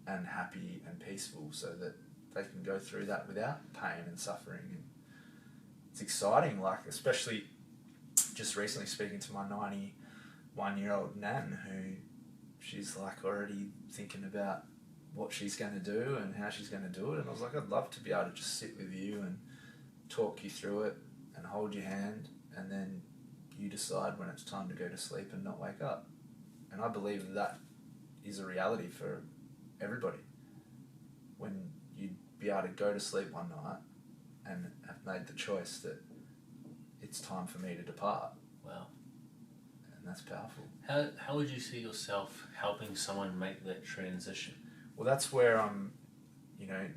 A: and happy and peaceful so that they can go through that without pain and suffering. And it's exciting, especially just recently speaking to my 91-year-old nan, who she's already thinking about what she's going to do and how she's going to do it. And I was like, I'd love to be able to just sit with you and talk you through it and hold your hand, and then you decide when it's time to go to sleep and not wake up. And I believe that is a reality for everybody. When you'd be able to go to sleep one night and have made the choice that it's time for me to depart.
B: Wow.
A: And that's powerful.
B: How would you see yourself helping someone make that transition?
A: Well, that's where I'm,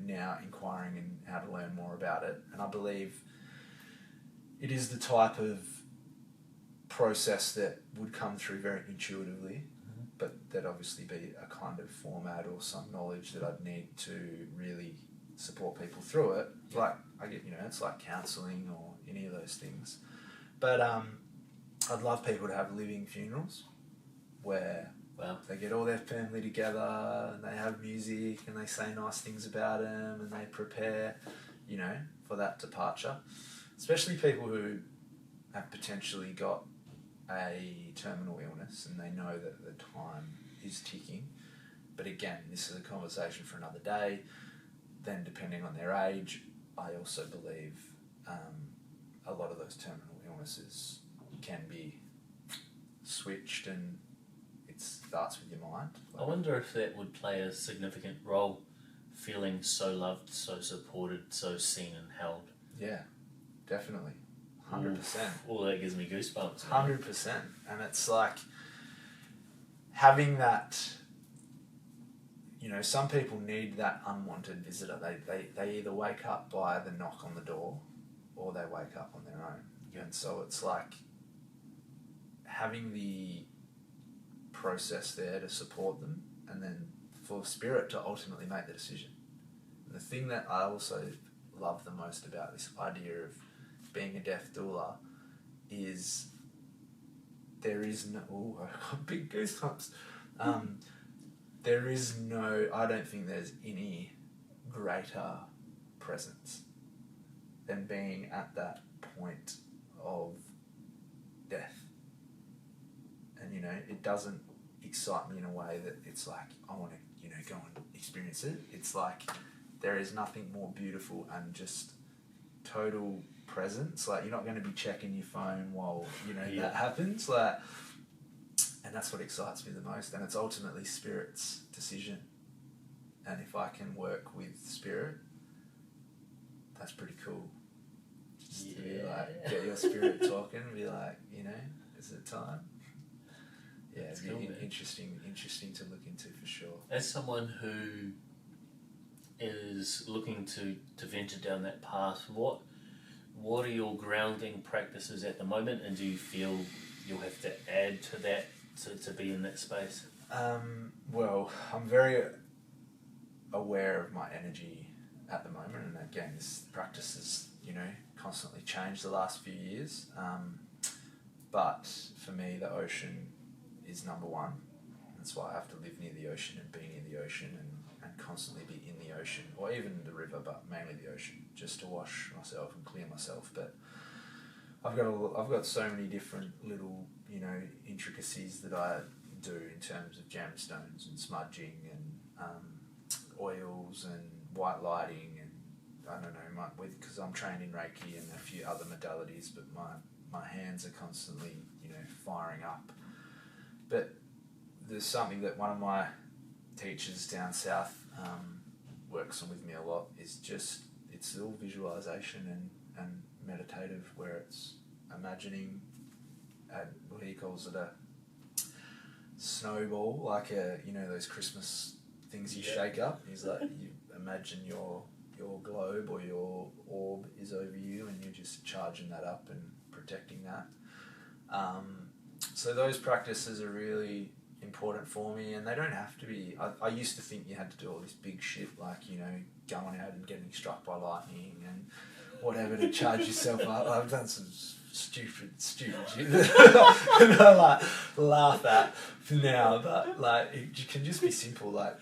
A: now inquiring in how to learn more about it. And I believe it is the type of process that would come through very intuitively, but there'd obviously be a kind of format or some knowledge that I'd need to really support people through it. It's like counselling or any of those things. But I'd love people to have living funerals where they get all their family together and they have music and they say nice things about them and they prepare, for that departure. Especially people who have potentially got a terminal illness and they know that the time is ticking. But again, this is a conversation for another day. Then depending on their age, I also believe a lot of those terminal illnesses can be switched, and it starts with your mind.
B: I wonder if that would play a significant role, feeling so loved, so supported, so seen and held.
A: Yeah, definitely. 100%.
B: All that gives me goosebumps.
A: 100%. And it's like having that, some people need that unwanted visitor. They either wake up by the knock on the door or they wake up on their own. Yeah. And so it's like having the process there to support them, and then for spirit to ultimately make the decision. And the thing that I also love the most about this idea of being a death doula is there is no... Oh, I've got big goosebumps. There is no... I don't think there's any greater presence than being at that point of death. And, it doesn't excite me in a way that it's like, I want to, go and experience it. It's like there is nothing more beautiful and just total presence. You're not going to be checking your phone while, that happens. And that's what excites me the most. And it's ultimately Spirit's decision. And if I can work with Spirit, that's pretty cool. Just to be get your spirit talking and be like, is it time? Yeah, it's cool, interesting to look into for sure.
B: As someone who is looking to venture down that path, what are your grounding practices at the moment, and do you feel you'll have to add to that to be in that space?
A: Well, I'm very aware of my energy at the moment, and again, this practice has, constantly changed the last few years. But for me, the ocean is number one. That's why I have to live near the ocean and be near the ocean and constantly be in the ocean, or even the river, but mainly the ocean, just to wash myself and clear myself. But I've got so many different little, you know, intricacies that I do in terms of gemstones and smudging and oils and white lighting, and I don't know, because I'm trained in Reiki and a few other modalities, but my hands are constantly, you know, firing up. But there's something that one of my teachers down south works on with me a lot, is just, it's all visualization and meditative, where it's imagining, what he calls it, a snowball, like you know, those Christmas things you shake up. He's like, you imagine your globe or your orb is over you, and you're just charging that up and protecting that. So those practices are really important for me, and they don't have to be. I used to think you had to do all this big shit, like, you know, going out and getting struck by lightning and whatever to charge yourself up. I've done some stupid shit that I laugh at now, but like, it can just be simple, like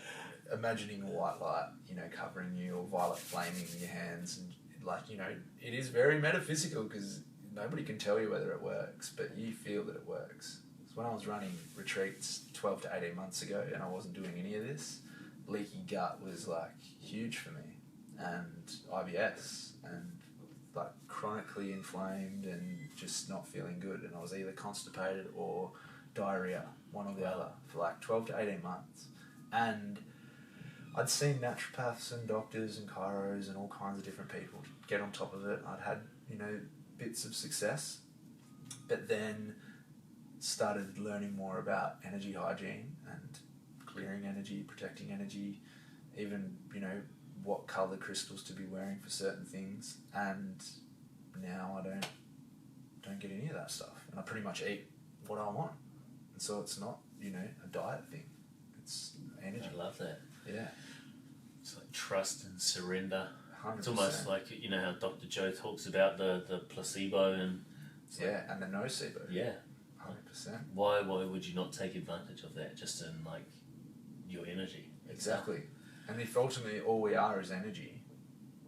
A: imagining a white light, you know, covering you, or violet flaming in your hands, and like, you know, it is very metaphysical, because nobody can tell you whether it works, but you feel that it works. So when I was running retreats 12 to 18 months ago and I wasn't doing any of this, leaky gut was like huge for me, and IBS, and like chronically inflamed and just not feeling good, and I was either constipated or diarrhea, one or the other, for like 12 to 18 months. And I'd seen naturopaths and doctors and chiros and all kinds of different people get on top of it. I'd had, you know, bits of success, but then started learning more about energy hygiene and clearing energy, protecting energy, even, you know, what colour crystals to be wearing for certain things. And now I don't get any of that stuff, and I pretty much eat what I want. And so it's not, you know, a diet thing, it's energy.
B: I love that.
A: Yeah.
B: It's like trust and surrender.
A: 100%.
B: It's almost like, you know, how Dr. Joe talks about the placebo and...
A: and the nocebo.
B: Yeah.
A: 100%.
B: Why would you not take advantage of that, just in like your energy?
A: Exactly. And if ultimately all we are is energy,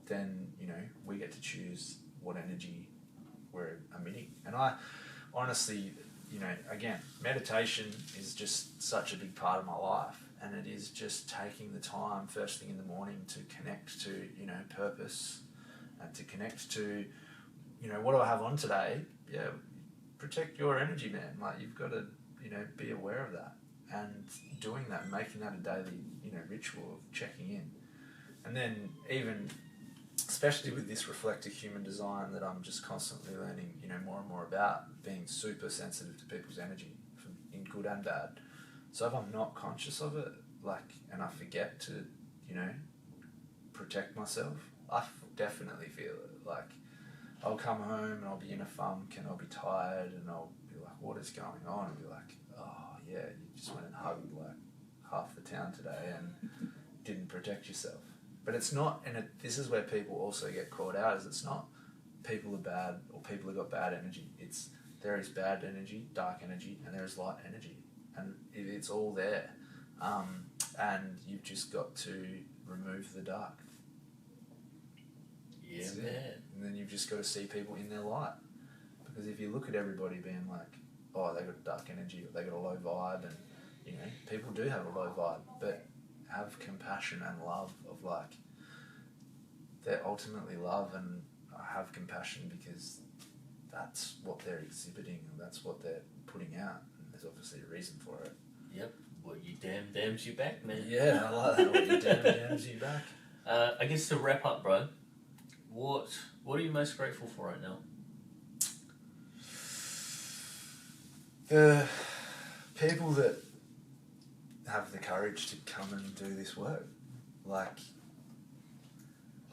A: then, you know, we get to choose what energy we're emitting. And I honestly, you know, again, meditation is just such a big part of my life, and it is just taking the time first thing in the morning to connect to, you know, purpose, and to connect to, you know, what do I have on today? Yeah, protect your energy, man. Like, you've got to, you know, be aware of that, and doing that, making that a daily, you know, ritual of checking in. And then even, especially with this reflective human design that I'm just constantly learning, you know, more and more about, being super sensitive to people's energy, in good and bad. So if I'm not conscious of it, like, and I forget to, you know, protect myself, I definitely feel it. Like, I'll come home and I'll be in a funk, and I'll be tired, and I'll be like, what is going on? And be like, oh yeah, you just went and hugged like half the town today and didn't protect yourself. But it's not, and this is where people also get caught out, is it's not people are bad or people have got bad energy. It's, there is bad energy, dark energy, and there is light energy, and it's all there. And you've just got to remove the dark.
B: Yeah, man.
A: And then you've just got to see people in their light. Because if you look at everybody being like, oh, they got dark energy, or they got a low vibe, and, you know, people do have a low vibe, but have compassion and love of, like, they ultimately love and have compassion because that's what they're exhibiting, and that's what they're putting out, and there's obviously a reason for it.
B: Yep. What you damns you back, man.
A: Yeah, I like that. What you damns you back.
B: I guess to wrap up, bro, what are you most grateful for right now? The people that have the courage to come and do this work. Like,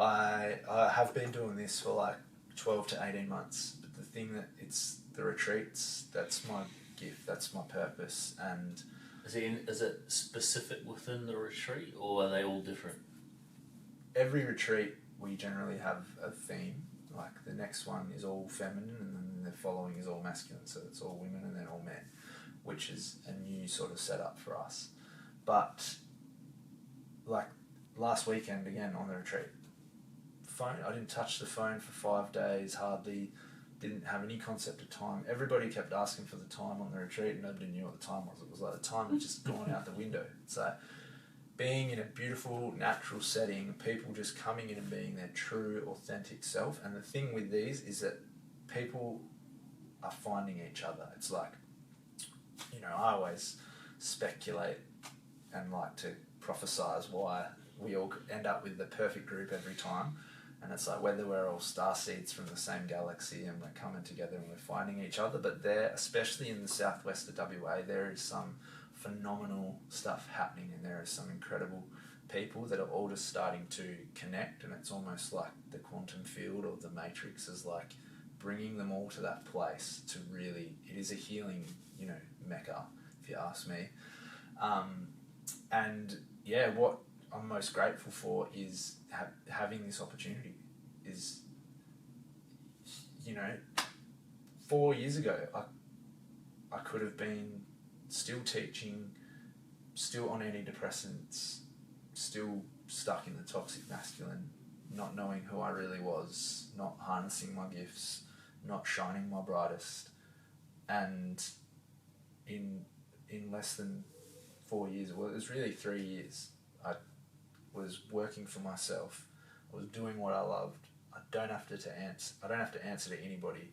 B: I have been doing this for like 12 to 18 months, but the thing that it's the retreats, that's my gift, that's my purpose. And is it specific within the retreat, or are they all different?
A: Every retreat we generally have a theme. Like, the next one is all feminine, and then the following is all masculine, so it's all women and then all men, which is a new sort of setup for us. But like last weekend again on the retreat, I didn't touch the phone for 5 days hardly. didn't have any concept of time. Everybody kept asking for the time on the retreat and nobody knew what the time was. It was like the time had just gone out the window. So being in a beautiful, natural setting, people just coming in and being their true, authentic self. And the thing with these is that people are finding each other. It's like, you know, I always speculate and like to prophesize why we all end up with the perfect group every time. And it's like whether we're all starseeds from the same galaxy and we're coming together and we're finding each other. But there, especially in the southwest of WA, there is some phenomenal stuff happening, and there are some incredible people that are all just starting to connect, and it's almost like the quantum field or the matrix is like bringing them all to that place to really, it is a healing, you know, mecca, if you ask me. And yeah, what I'm most grateful for is having this opportunity. Is, you know, 4 years ago I could have been still teaching, still on antidepressants, still stuck in the toxic masculine, not knowing who I really was, not harnessing my gifts, not shining my brightest. And in less than 4 years, well, it was really 3 years, I was working for myself. I was doing what I loved. I don't have to answer to anybody.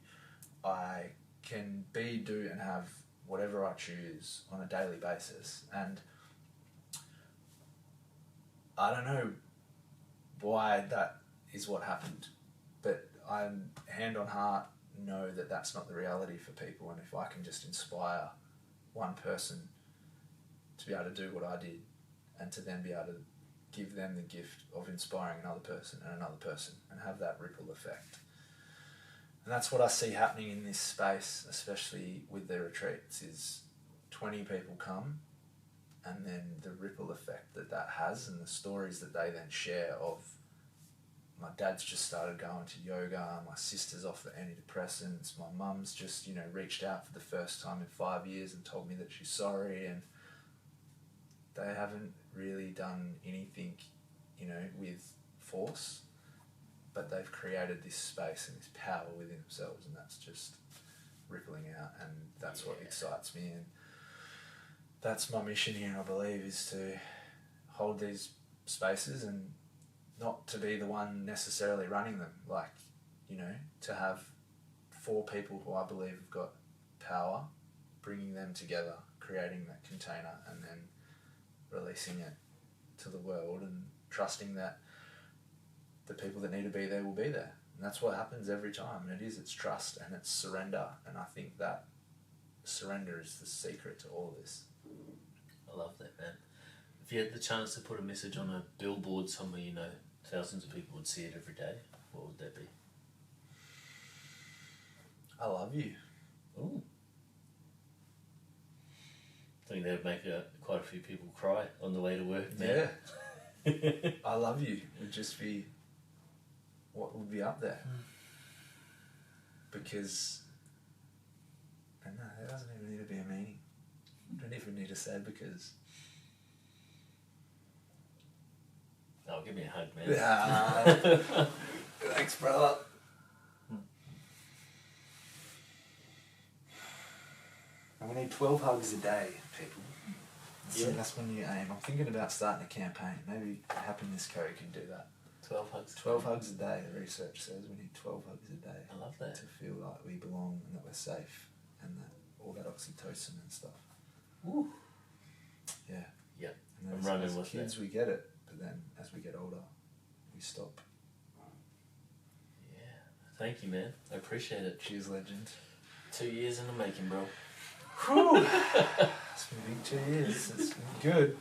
A: I can be, do, and have whatever I choose on a daily basis. And I don't know why that is what happened, but I, hand on heart, know that that's not the reality for people. And if I can just inspire one person to be able to do what I did, and to then be able to give them the gift of inspiring another person and have that ripple effect. And that's what I see happening in this space, especially with the retreats, is 20 people come, and then the ripple effect that has, and the stories that they then share of, my dad's just started going to yoga, my sister's off the antidepressants, my mum's just, you know, reached out for the first time in 5 years and told me that she's sorry, and they haven't really done anything, you know, with force, but they've created this space and this power within themselves, and that's just rippling out, and that's what excites me. And that's my mission here, I believe, is to hold these spaces and not to be the one necessarily running them, like, you know, to have 4 people who I believe have got power, bringing them together, creating that container, and then releasing it to the world, and trusting that the people that need to be there will be there. And that's what happens every time. And it's trust and it's surrender. And I think that surrender is the secret to all this.
B: I love that, man. If you had the chance to put a message on a billboard somewhere, you know, thousands of people would see it every day, what would that be?
A: I love you.
B: Ooh. I think that would make quite a few people cry on the way to work, man.
A: Yeah. I love you would just be what would be up there. Because, and no, there doesn't even need to be a meaning. You don't even need to say because.
B: Oh, give me a hug, man.
A: Yeah. Thanks, brother. And we need 12 hugs a day, people. So that's when you aim. I'm thinking about starting a campaign. Maybe Happiness Co. can do that.
B: 12 hugs.
A: 12 hugs a day, the research says we need 12 hugs a day.
B: I love that.
A: To feel like we belong and that we're safe, and that all that oxytocin and stuff.
B: Ooh.
A: Yeah.
B: Yeah.
A: And
B: I'm running
A: as
B: with
A: kids,
B: that.
A: we get it, but then as we get older, we stop.
B: Yeah. Thank you, man. I appreciate it.
A: Cheers, legend.
B: 2 years in the making, bro.
A: Whew. It's been a big 2 years. It's been good.